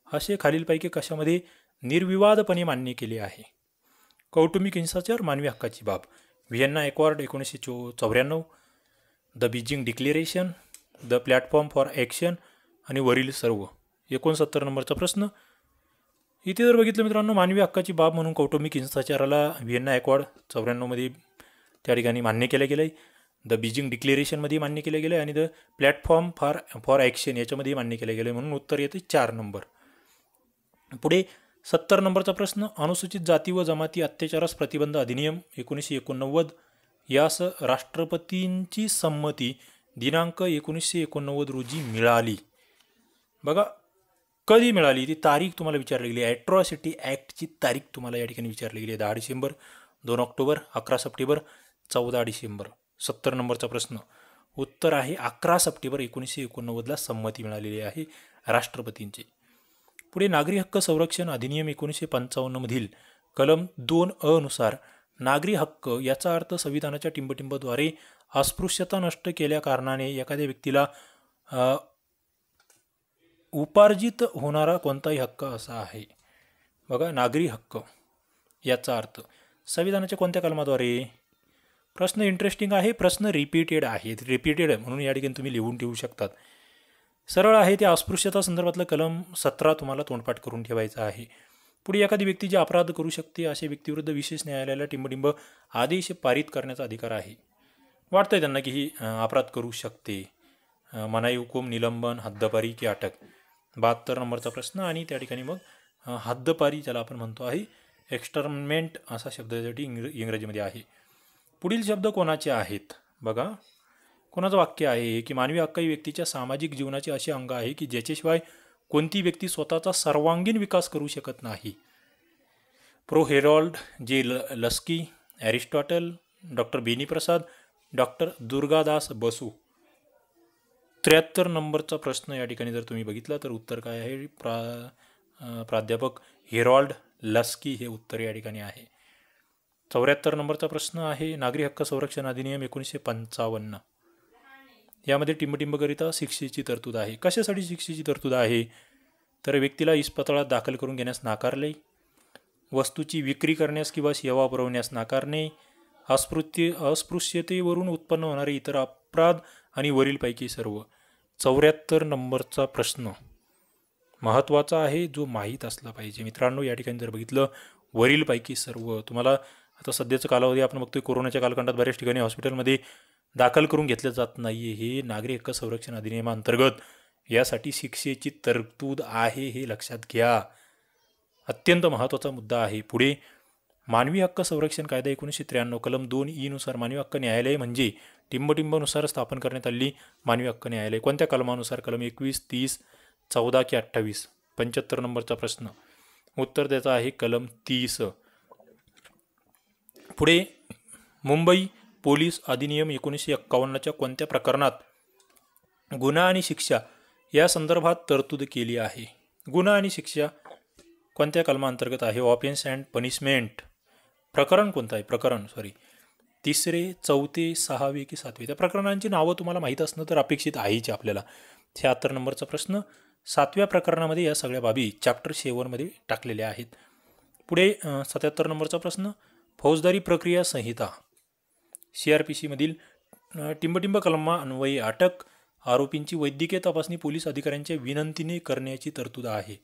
असे खालीलपैकी कशामध्ये निर्विवादपणे मान्य केले आहे? कौटुंबिक हिंसाचार मानवी हक्काची बाब. Vienna accord 1994, the Beijing declaration, the platform for action आणि वरील सर्व. 69 नंबरचा प्रश्न, इथे जर बघितलं मित्रांनो मानवी हक्काची बाब म्हणून कौटुंबिक हिंसाचाराला व्हिएन्ना अकॉर्ड 94 मध्ये त्या ठिकाणी मान्य केलं गेलं आहे. द बीजिंग डिक्लेरेशनमध्ये मान्य केलं गेलं आहे आणि द प्लॅटफॉर्म फॉर ॲक्शन याच्यामध्ये मान्य केलं गेलं आहे. म्हणून उत्तर येते 4 नंबर. पुढे 70 नंबरचा प्रश्न, अनुसूचित जाती व जमाती अत्याचारास प्रतिबंध अधिनियम 1989 यास राष्ट्रपतींची संमती दिनांक 1989 रोजी मिळाली. बघा कधी मिळाली ती तारीख तुम्हाला विचारली गेली. ॲट्रॉसिटी ॲक्टची तारीख तुम्हाला या ठिकाणी विचारली गेली आहे. 10 डिसेंबर, 2 ऑक्टोबर, 11 सप्टेंबर, 14 डिसेंबर. 70 नंबरचा प्रश्न उत्तर आहे 11 सप्टेंबर 1989ला संमती मिळालेली आहे राष्ट्रपतींची. पुढे नागरी हक्क संरक्षण अधिनियम 1955 मधील कलम 2 नुसार नागरी हक्क याचा अर्थ संविधानाच्या टिंबटिंबद्वारे अस्पृश्यता नष्ट केल्या कारणाने एखाद्या व्यक्तीला उपार्जित होणारा कोणताही हक्क असा आहे. बघा नागरी हक्क याचा अर्थ संविधानाच्या कोणत्या कलमाद्वारे? प्रश्न इंटरेस्टिंग आहे, प्रश्न रिपीटेड आहे. रिपीटेड आहे म्हणून या ठिकाणी तुम्ही लिहून ठेवू शकतात. सरळ आहे त्या अस्पृश्यता संदर्भातलं कलम 17 तुम्हाला तोंडपाठ करून ठेवायचं आहे. पुढे एखादी व्यक्ती जी अपराध करू शकते अशा व्यक्तीविरुद्ध विशेष न्यायालयाला टिंबटिंब आदेश पारित करण्याचा अधिकार आहे. वाटतंय त्यांना की ही अपराध करू शकते. मनाई हुकूम, निलंबन, हद्दपारी की अटक. 72 नंबरचा प्रश्न आणि त्या ठिकाणी मग हद्दपारी ज्याला आपण म्हणतो आहे एक्स्टर्नमेंट असा शब्द यासाठी इंग्रजीमध्ये आहे. पुढील शब्द कोणाचे आहेत? बघा कोणाचं वाक्य आहे की मानवी हक्क ही व्यक्तीच्या सामाजिक जीवनाचे असे अंग आहे की ज्याच्याशिवाय कोणती व्यक्ती स्वतःचा सर्वांगीण विकास करू शकत नाही. प्रो हेरॉल्ड जे लस्की, Aristotle, doctor Beni Prasad, doctor Durgadas बसू. 73 नंबरचा प्रश्न या ठिकाणी जर तुम्ही बघितला तर उत्तर काय आहे? प्राध्यापक हेरॉल्ड लस्की हे उत्तर या ठिकाणी आहे. 74 नंबरचा प्रश्न आहे नागरी हक्क संरक्षण अधिनियम 1955 यामध्ये टिंबटिंबकरिता शिक्षेची तरतूद आहे. कशासाठी शिक्षेची तरतूद आहे? तर व्यक्तीला इस्पितळात दाखल करून घेण्यास नाकारले, वस्तूची विक्री करण्यास किंवा सेवा पुरवण्यास नाकारणे, अस्पृश्यतेवरून उत्पन्न होणारे इतर अपराध आणि वरीलपैकी सर्व. 74 नंबरचा प्रश्न महत्त्वाचा आहे जो माहीत असला पाहिजे. मित्रांनो या ठिकाणी जर बघितलं वरीलपैकी सर्व तुम्हाला आता सध्याचा कालावधी आपण बघतोय कोरोनाच्या कालखंडात बऱ्याच ठिकाणी हॉस्पिटलमध्ये दाखल करून घेतलं जात नाही. हे नागरी हक्क संरक्षण अधिनियमांतर्गत यासाठी शिक्षेची तरतूद आहे हे लक्षात घ्या. अत्यंत महत्त्वाचा मुद्दा आहे. पुढे मानवी हक्क संरक्षण कायदा 1993 कलम 2 नुसार मानवी हक्क न्यायालय म्हणजे टिंबटिंबनुसार स्थापन करण्यात आलेली मानवी हक्क न्यायालय कोणत्या कलमानुसार? कलम 21, 30, 14 की 28. 75 नंबरचा प्रश्न उत्तर त्याचं आहे कलम 30. पुढे मुंबई पोलीस अधिनियम 1951च्या कोणत्या प्रकरणात गुन्हा आणि शिक्षा या संदर्भात तरतूद केली आहे? गुन्हा आणि शिक्षा कोणत्या कलमांतर्गत आहे? Offence and punishment. प्रकरण कोणतं आहे? तिसरे, चौथे, सहावे की सातवे? त्या प्रकरणांची नावं तुम्हाला माहीत असणं तर अपेक्षित आहेच आपल्याला. 76 नंबरचा प्रश्न. 7व्या प्रकरणामध्ये या सगळ्या बाबी चॅप्टर 7 मध्ये टाकलेल्या आहेत. पुढे 77 नंबरचा प्रश्न. फौजदारी प्रक्रिया संहिता CRPC मधील टिंबटिंब कलमान्वये अटक आरोपींची वैद्यकीय तपासणी पोलीस अधिकाऱ्यांच्या विनंतीने करण्याची तरतूद आहे.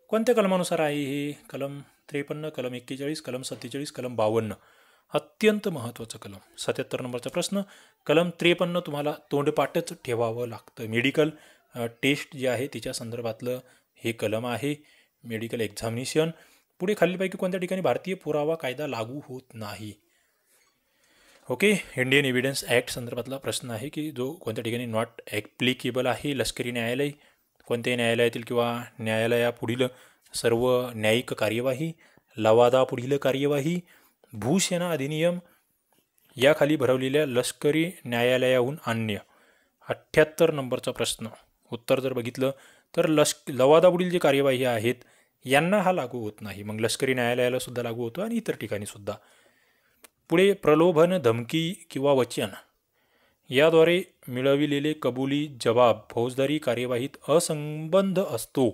कोणत्या कलमानुसार आहे हे? कलम 53, कलम 41, कलम 47, कलम 52. अत्यंत महत्त्वाचं कलम. 77 नंबरचा प्रश्न. कलम 53 तुम्हाला तोंडपाठच ठेवावं लागतं. मेडिकल टेस्ट जे आहे तिच्या संदर्भातलं हे कलम आहे. Medical examination. पुढे खालीलपैकी कोणत्या ठिकाणी भारतीय पुरावा कायदा लागू होत नाही? ओके, इंडियन एव्हिडन्स ॲक्ट संदर्भातला प्रश्न आहे की जो कोणत्या ठिकाणी नॉट ॲप्लिकेबल आहे. लष्करी न्यायालय, कोणत्याही न्यायालयातील किंवा न्यायालयापुढील सर्व न्यायिक कार्यवाही, लवादापुढील कार्यवाही, भूसेना अधिनियम याखाली भरवलेल्या लष्करी न्यायालयाहून अन्य. 78 नंबरचा प्रश्न. उत्तर जर बघितलं तर लवादापुढील जे कार्यवाही आहेत यांना हा लागू होत नाही. मग लष्करी न्यायालयाला सुद्धा लागू होतो आणि इतर ठिकाणी सुद्धा. पुढे प्रलोभन, धमकी किंवा वचन याद्वारे मिळविलेले कबुली जबाब फौजदारी कार्यवाहीत असंबद्ध असतो.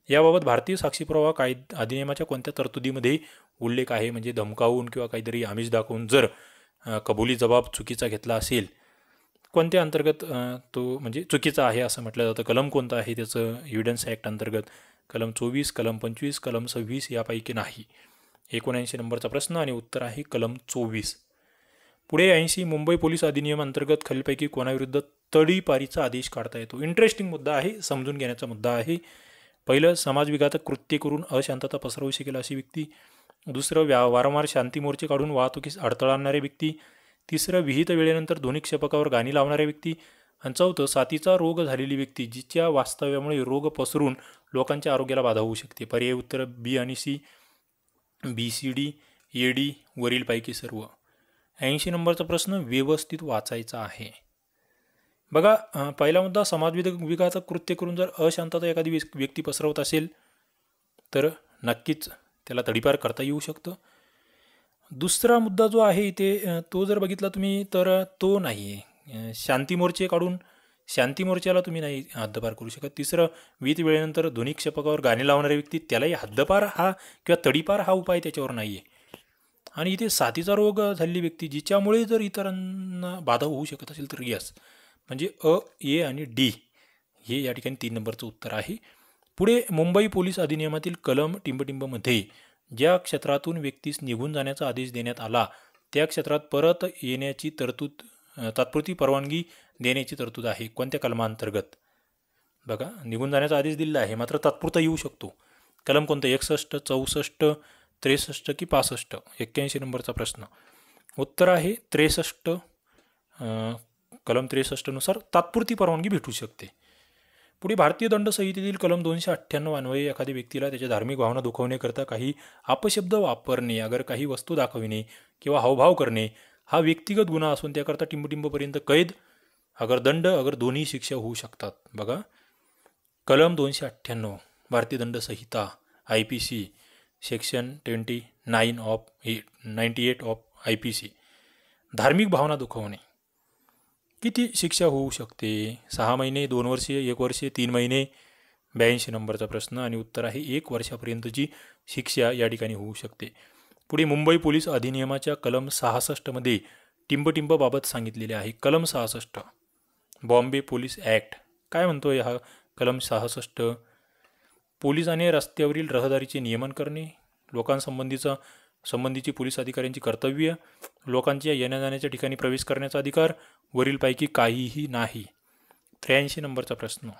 याबाबत भारतीय साक्षी पुरावा अधिनियमाच्या कोणत्या तरतुदीमध्ये उल्लेख आहे? म्हणजे धमकावून किंवा काहीतरी आमिष दाखवून जर कबुली जबाब चुकीचा घेतला असेल, कोणत्या अंतर्गत तो म्हणजे चुकीचा आहे असं म्हटलं जातं? कलम कोणतं आहे त्याचं एव्हिडन्स ॲक्ट अंतर्गत? कलम 24, कलम 25, कलम 26 यापैकी नाही. 79 नंबरचा प्रश्न आणि उत्तर आहे कलम 24. पुढे 80 मुंबई पोलीस अधिनियम अंतर्गत खालीलपैकी कोणाविरुद्ध तडीपारीचा आदेश काढता येतो? इंटरेस्टिंग मुद्दा आहे, समजून घेण्याचा मुद्दा आहे. पहिलं, समाजविघातक कृत्य करून अशांतता पसरवू शकेल अशी व्यक्ती. दुसरं, वारंवार शांती मोर्चे काढून वाहतुकीस अडथळा आणणारे व्यक्ती. तिसरं, विहित वेळेनंतर ध्वनी क्षेपकावर गाणी लावणाऱ्या व्यक्ती. आणि चौथं, साथीचा रोग झालेली व्यक्ती जिच्या वास्तव्यामुळे रोग पसरून लोकांच्या आरोग्याला बाधा होऊ शकते. पर्याय उत्तर बी आणि सी. BCD AD वरीलपैकी सर्व. 80 नंबरचा प्रश्न व्यवस्थित वाचायचा आहे. बघा, पहिला मुद्दा, समाजविघातक कृत्य करून जर अशांतता एखादी व्यक्ती पसरवत असेल तर नक्कीच त्याला तडीपार करता येऊ शकतं. दुसरा मुद्दा जो आहे इथे तो जर बघितला तुम्ही तर तो नाही आहे. शांती मोर्चे काढून शांती मोर्चाला तुम्ही नाही हद्दपार करू शकत. तिसरं, विहित वेळेनंतर ध्वनी क्षेपकावर गाणे लावणारे व्यक्ती त्यालाही हद्दपार हा किंवा तडीपार हा उपाय त्याच्यावर नाही आहे. आणि इथे साथीचा रोग झालेली व्यक्ती जिच्यामुळे जर इतरांना बाधा होऊ शकत असेल तर यस, म्हणजे A आणि D हे या ठिकाणी 3 नंबरचं उत्तर आहे. पुढे मुंबई पोलीस अधिनियमातील कलम टिंबटिंबमध्ये ज्या क्षेत्रातून व्यक्तीस निघून जाण्याचा आदेश देण्यात आला त्या क्षेत्रात परत येण्याची तरतूद, तात्पुरती परवानगी देण्याची तरतूद आहे. कोणत्या कलमांतर्गत? बघा, निघून जाण्याचा आदेश दिलेला आहे मात्र तात्पुरता येऊ शकतो. कलम कोणतं? 61, 64, 63 की 65? 81 नंबरचा प्रश्न. उत्तर आहे 63. कलम 63 नुसार तात्पुरती परवानगी भेटू शकते. पुढे भारतीय दंड संहितेतील कलम 298 अन्वये एखाद्या व्यक्तीला त्याच्या धार्मिक भावना दुखवण्याकरता काही अपशब्द वापरणे, अगर काही वस्तू दाखविणे किंवा हावभाव करणे हा व्यक्तिगत गुन्हा असून त्याकरता टिंबटिंबपर्यंत कैद, अगर दंड, अगर दोन्ही शिक्षा होऊ शकतात. बघा, कलम 298 भारतीय दंड संहिता IPC सेक्शन 98 ऑफ IPC. धार्मिक भावना दुखवणे किती शिक्षा होऊ शकते? 6 महिने, 2 वर्षे, 1 वर्ष, 3 महिने? 82 नंबरचा प्रश्न आणि उत्तर आहे 1 वर्षापर्यंतची शिक्षा या ठिकाणी होऊ शकते. पुढे मुंबई पोलीस अधिनियमाच्या कलम 66 मध्ये टिंबटिंबबाबत सांगितलेले आहे. कलम 66. बॉम्बे पोलीस ॲक्ट काय म्हणतोय हा कलम 66? पोलिसाने रस्त्यावरील रहदारीचे नियमन करणे, संबंधीची पोलीस अधिकाऱ्यांची कर्तव्य, लोकांच्या येण्या जाण्याच्या ठिकाणी प्रवेश करण्याचा अधिकार, वरीलपैकी काहीही नाही. 83 नंबरचा प्रश्न.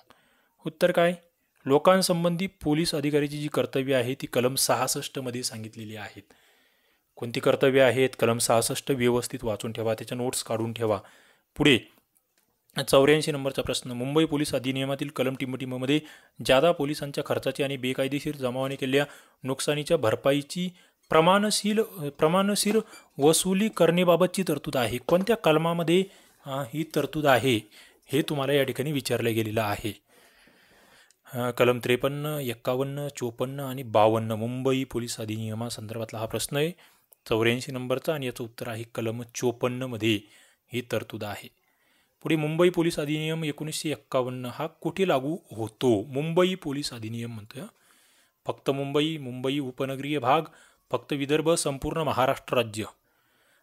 उत्तर काय? लोकांसंबंधी पोलीस अधिकाऱ्याची जी कर्तव्य आहे ती कलम 66 मध्ये सांगितलेली आहेत. कोणती कर्तव्य आहेत? कलम 66 व्यवस्थित वाचून ठेवा, त्याच्या नोट्स काढून ठेवा. पुढे 84 नंबरचा प्रश्न. मुंबई पोलीस अधिनियमातील कलम टिंबटिंबमध्ये जादा पोलिसांच्या खर्चाची आणि बेकायदेशीर जमावाने केलेल्या नुकसानीच्या भरपाईची प्रमाणशीर वसुली करण्याबाबतची तरतूद आहे. कोणत्या कलमामध्ये ही तरतूद आहे हे तुम्हाला या ठिकाणी विचारले गेलेलं आहे. कलम 53, 51, 54 आणि 52 मुंबई पोलीस अधिनियमासंदर्भातला हा प्रश्न आहे. 84 नंबरचा आणि याचं उत्तर आहे कलम 54 मध्ये ही तरतूद आहे. पुढे मुंबई पोलीस अधिनियम 1951 हा कुठे लागू होतो? मुंबई पोलीस अधिनियम म्हणतोय. फक्त मुंबई, मुंबई उपनगरीय भाग, फक्त विदर्भ, संपूर्ण महाराष्ट्र राज्य.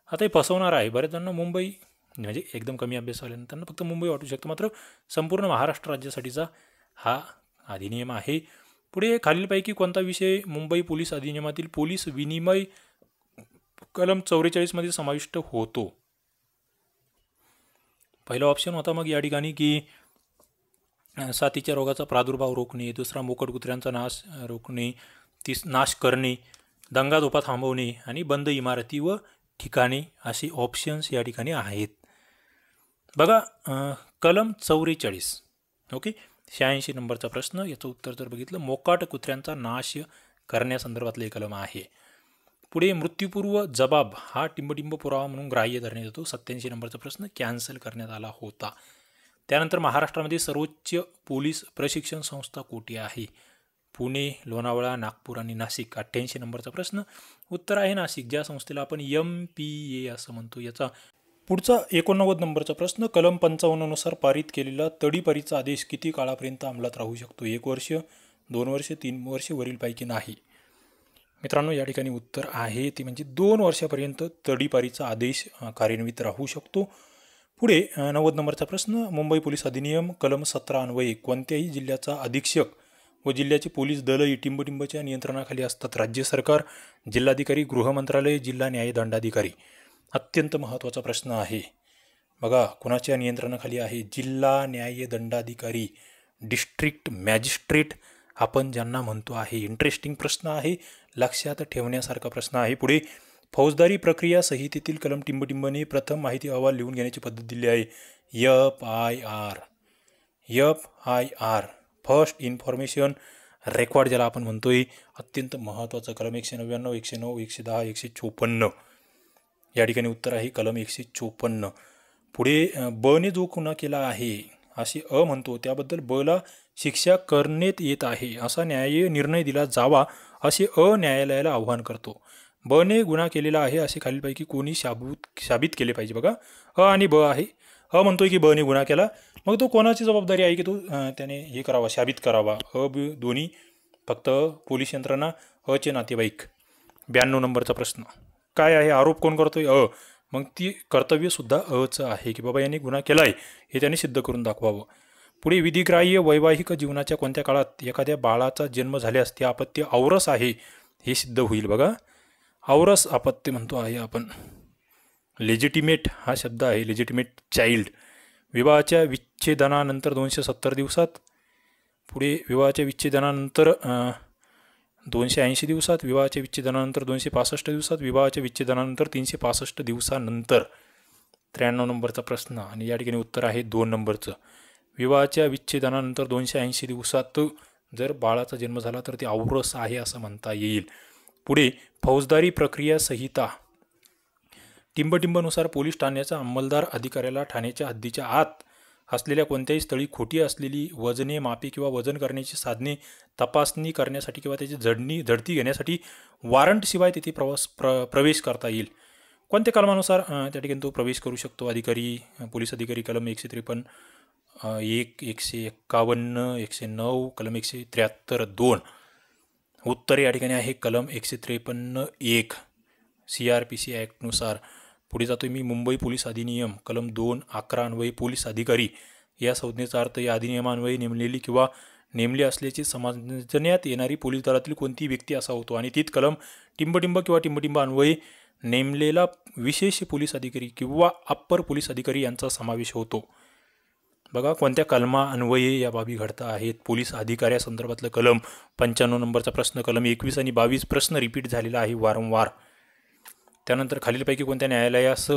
आता हे फसवणार आहे बऱ्याच जणांना. मुंबई म्हणजे एकदम कमी अभ्यास आल्यानंतर त्यांना फक्त मुंबई वाटू शकतं, मात्र संपूर्ण महाराष्ट्र राज्यासाठीचा हा अधिनियम आहे. पुढे खालीलपैकी कोणता विषय मुंबई पोलीस अधिनियमातील पोलीस विनिमय कलम 44 मध्ये समाविष्ट होतो? पहिला ऑप्शन होता मग या ठिकाणी की साथीच्या रोगाचा प्रादुर्भाव रोखणे, दुसरा मोकट कुत्र्यांचा नाश रोखणे, नाश करणे, दंगाधोपा थांबवणे आणि बंद इमारती व ठिकाणे असे ऑप्शन्स या ठिकाणी आहेत. बघा कलम 44 ओके 86 नंबरचा प्रश्न, याचं उत्तर जर बघितलं मोकाट कुत्र्यांचा नाश करण्यासंदर्भातलं हे कलम आहे. पुढे मृत्यूपूर्व जबाब हा टिंबटिंब पुरावा म्हणून ग्राह्य धरण्यात येतो. 87 नंबरचा प्रश्न कॅन्सल करण्यात आला होता. त्यानंतर महाराष्ट्रामध्ये सर्वोच्च पोलीस प्रशिक्षण संस्था कोठे आहे? पुणे, लोणावळा, नागपूर आणि नाशिक. 88 नंबरचा प्रश्न, उत्तर आहे नाशिक, ज्या संस्थेला आपण MPA असं म्हणतो. याचा पुढचा 89 नंबरचा प्रश्न, कलम 55 नुसार पारित केलेला तडीपारीचा आदेश किती काळापर्यंत अंमलात राहू शकतो? 1 वर्ष, 2 वर्ष, 3 वर्ष, वरीलपैकी नाही. मित्रांनो या ठिकाणी उत्तर आहे ते म्हणजे 2 वर्षापर्यंत तडीपारीचा आदेश कार्यान्वित राहू शकतो. पुढे 90 नंबरचा प्रश्न, मुंबई पोलीस अधिनियम कलम 17 अन्वये कोणत्याही जिल्ह्याचा अधीक्षक व जिल्ह्याचे पोलीस दलही टिंबटिंबच्या नियंत्रणाखाली असतात? राज्य सरकार, जिल्हाधिकारी, गृहमंत्रालय, जिल्हा न्यायदंडाधिकारी. अत्यंत महत्त्वाचा प्रश्न आहे. बघा कोणाच्या नियंत्रणाखाली आहे? जिल्हा न्यायदंडाधिकारी, डिस्ट्रिक्ट मॅजिस्ट्रेट आपण ज्यांना म्हणतो आहे. इंटरेस्टिंग प्रश्न आहे, लक्षात ठेवण्यासारखा प्रश्न आहे. पुढे फौजदारी प्रक्रिया संहितेतील कलम टिंबटिंबने प्रथम माहिती अहवाल लिहून घेण्याची पद्धत दिली आहे. FIR फर्स्ट इन्फॉर्मेशन रेकॉर्ड ज्याला आपण म्हणतोय. अत्यंत महत्त्वाचं कलम 199, 109, 110, 154. या ठिकाणी उत्तर आहे कलम 154. पुढे बने जो गुन्हा केला आहे असे म्हणतो त्याबद्दल बला शिक्षा करण्यात येत आहे असा न्यायीय निर्णय दिला जावा असे न्यायालयाला आव्हान करतो. बने गुन्हा केलेला आहे असे खालीलपैकी कोणी साबित केले पाहिजे? बघा आणि ब आहे. म्हणतोय की बने गुन्हा केला, मग तो कोणाची जबाबदारी आहे की तो त्याने हे करावा, साबित करावा? ब दोन्ही फक्त पोलीस यंत्रणा, चे नातेवाईक. 92 नंबरचा प्रश्न काय आहे? आरोप कोण करतोय? मग ती कर्तव्यसुद्धा चं आहे की बाबा यांनी गुन्हा केला आहे हे त्याने सिद्ध करून दाखवावं. पुढे विधिग्राह्य वैवाहिक जीवनाच्या कोणत्या काळात एखाद्या बाळाचा जन्म झाल्यास ते अपत्य औरस आहे हे सिद्ध होईल? बघा औरस अपत्य म्हणतो आहे आपण. लेजिटिमेट हा शब्द आहे, लेजिटिमेट चाइल्ड. विवाहाच्या विच्छेदनानंतर 270 दिवसात. पुढे विवाहाच्या विच्छेदनानंतर 280 दिवसात, विवाहाच्या विच्छेदनानंतर 265 दिवसात, विवाहाच्या विच्छेदनानंतर 365 दिवसानंतर. 93 नंबरचा प्रश्न आणि या ठिकाणी उत्तर आहे 2 नंबरचं. विवाहाच्या विच्छेदनानंतर 280 दिवसात जर बाळाचा जन्म झाला तर ते औरस आहे असं म्हणता येईल. पुढे फौजदारी प्रक्रिया संहिता टिंबटिंबनुसार पोलीस ठाण्याचा अंमलदार अधिकाऱ्याला ठाण्याच्या हद्दीच्या आत असलेल्या कोणत्याही स्थळी खोटी असलेली वजने, मापे किंवा वजन करण्याची साधने तपासणी करण्यासाठी किंवा त्याची झडती घेण्यासाठी वॉरंटशिवाय तिथे प्रवेश करता येईल. कोणत्या कलमानुसार त्या ठिकाणी तो प्रवेश करू शकतो? अधिकारी, पोलीस अधिकारी कलम 153, 151, 109, कलम 173, 2. उत्तर या ठिकाणी आहे कलम 153, 1 CRPC ॲक्टनुसार. पुढे जातो मी. मुंबई पोलीस अधिनियम कलम 211 अन्वये पोलीस अधिकारी या संज्ञेचा अर्थ या अधिनियमान्वये नेमलेली किंवा नेमले असल्याचे समजण्यात येणारी पोलीस दलातील कोणती व्यक्ती असा होतो. आणि तीच कलम टिंबटिंब किंवा टिंबटिंब अन्वये नेमलेला विशेष पोलीस अधिकारी किंवा अप्पर पोलीस अधिकारी यांचा समावेश होतो. बघा कोणत्या कलमा अन्वये या बाबी घडता आहेत? पोलीस अधिकाऱ्यासंदर्भातलं कलम 95 नंबरचा प्रश्न, कलम 21 आणि 22 प्रश्न रिपीट झालेला आहे वारंवार. त्यानंतर खालीलपैकी कोणत्या न्यायालयास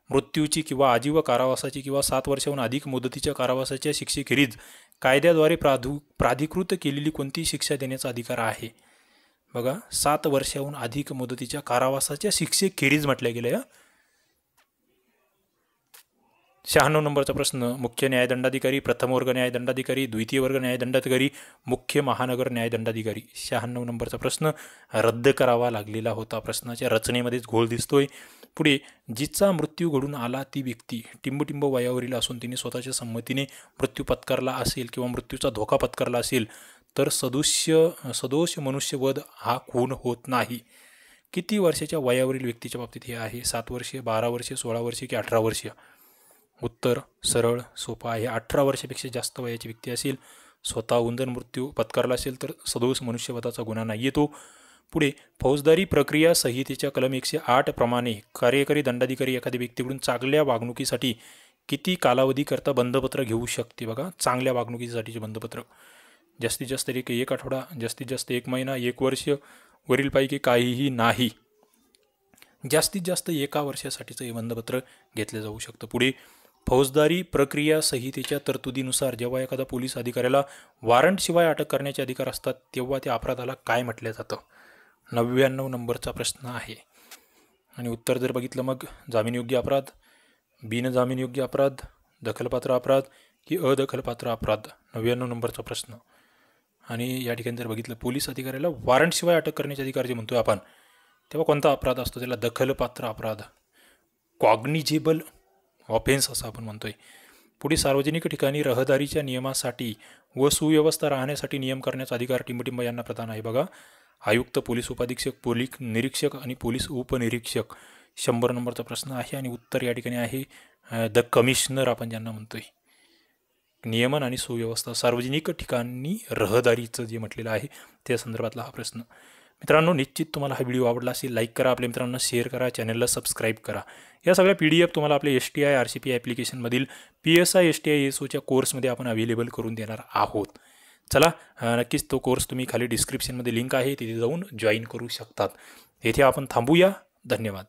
मृत्यूची किंवा आजीव कारावासाची किंवा 7 वर्षाहून अधिक मुदतीच्या कारावासाच्या शिक्षेखेरीज कायद्याद्वारे प्राधिकृत केलेली कोणती शिक्षा देण्याचा अधिकार आहे? बघा 7 वर्षाहून अधिक मुदतीच्या कारावासाच्या शिक्षेखेरीज म्हटल्या गेल्या. 96 नंबरचा प्रश्न, मुख्य न्यायदंडाधिकारी, प्रथम वर्ग न्यायदंडाधिकारी, द्वितीय वर्ग न्यायदंडाधिकारी, मुख्य महानगर न्यायदंडाधिकारी. 96 नंबरचा प्रश्न रद्द करावा लागलेला होता. प्रश्नाच्या रचनेमध्येच घोळ दिसतोय. पुढे, जिचा मृत्यू घडून आला ती व्यक्ती टिंबटिंब वयावरील असून तिने स्वतःच्या संमतीने मृत्यू पत्करला असेल किंवा मृत्यूचा धोका पत्करला असेल तर सदोष मनुष्यवध हा खून होत नाही. किती वर्षाच्या वयावरील व्यक्तीच्या बाबतीत हे आहे? 7 वर्षे, 12 वर्षे, 16 वर्षे की 18 वर्षे? उत्तर सरळ सोपं आहे. 18 वर्षापेक्षा जास्त वयाची व्यक्ती असेल, स्वतःहून जर मृत्यू पत्करला असेल तर सदोष मनुष्यवधाचा गुन्हा नाही येतो. पुढे, फौजदारी प्रक्रिया संहितेच्या कलम 108 प्रमाणे कार्यकारी दंडाधिकारी एखाद्या व्यक्तीकडून चांगल्या वागणुकीसाठी किती कालावधीकरता बंधपत्र घेऊ शकते? बघा, चांगल्या वागणुकीसाठीचे बंधपत्र जास्तीत जास्त 1 आठवडा, जास्तीत जास्त 1 महिना, 1 वर्ष, वरीलपैकी काहीही नाही. जास्तीत जास्त 1 वर्षासाठीचं हे बंधपत्र घेतलं जाऊ शकतं. पुढे, फौजदारी प्रक्रिया संहितेच्या तरतुदीनुसार जेव्हा एखादा पोलीस अधिकाऱ्याला वॉरंटशिवाय अटक करण्याचे अधिकार असतात तेव्हा त्या अपराधाला काय म्हटलं जातं? 99 नंबरचा प्रश्न आहे. आणि उत्तर जर बघितलं मग जामीनयोग्य अपराध, बिनजामीनयोग्य अपराध, दखलपात्र अपराध की अदखलपात्र अपराध? 99 नंबरचा प्रश्न. आणि या ठिकाणी जर बघितलं पोलीस अधिकाऱ्याला वॉरंटशिवाय अटक करण्याचे अधिकार जे म्हणतोय आपण, तेव्हा कोणता अपराध असतो? त्याला दखलपात्र अपराध, कॉग्निजेबल ऑफेन्स असं आपण म्हणतोय. पुढे, सार्वजनिक ठिकाणी रहदारीच्या नियमासाठी व सुव्यवस्था राहण्यासाठी नियम करण्याचा अधिकार टिंबटिंब यांना प्रदान आहे. बघा, आयुक्त, पोलीस उपाधीक्षक, पोलीस निरीक्षक आणि पोलीस उपनिरीक्षक. 100 नंबरचा प्रश्न आहे. आणि उत्तर या ठिकाणी आहे द कमिशनर आपण ज्यांना म्हणतोय. नियमन आणि सुव्यवस्था सार्वजनिक ठिकाणी रहदारीचं जे म्हटलेलं आहे त्या संदर्भातला हा प्रश्न. मित्रांनो, निश्चित तुम्हाला हा व्हिडिओ आवडला असेल, लाईक करा, आपल्या मित्रांना शेअर करा, चॅनलला सबस्क्राईब करा. या सगळ्या PDF तुम्हाला आपल्या STI RCP ॲप्लिकेशनमधील PSI STI ASOच्या कोर्समध्ये आपण अवेलेबल करून देणार आहोत. चला, नक्कीच तो कोर्स तुम्ही खाली डिस्क्रिप्शनमध्ये लिंक आहे, तिथे जाऊन जॉईन करू शकतात. येथे आपण थांबूया. धन्यवाद.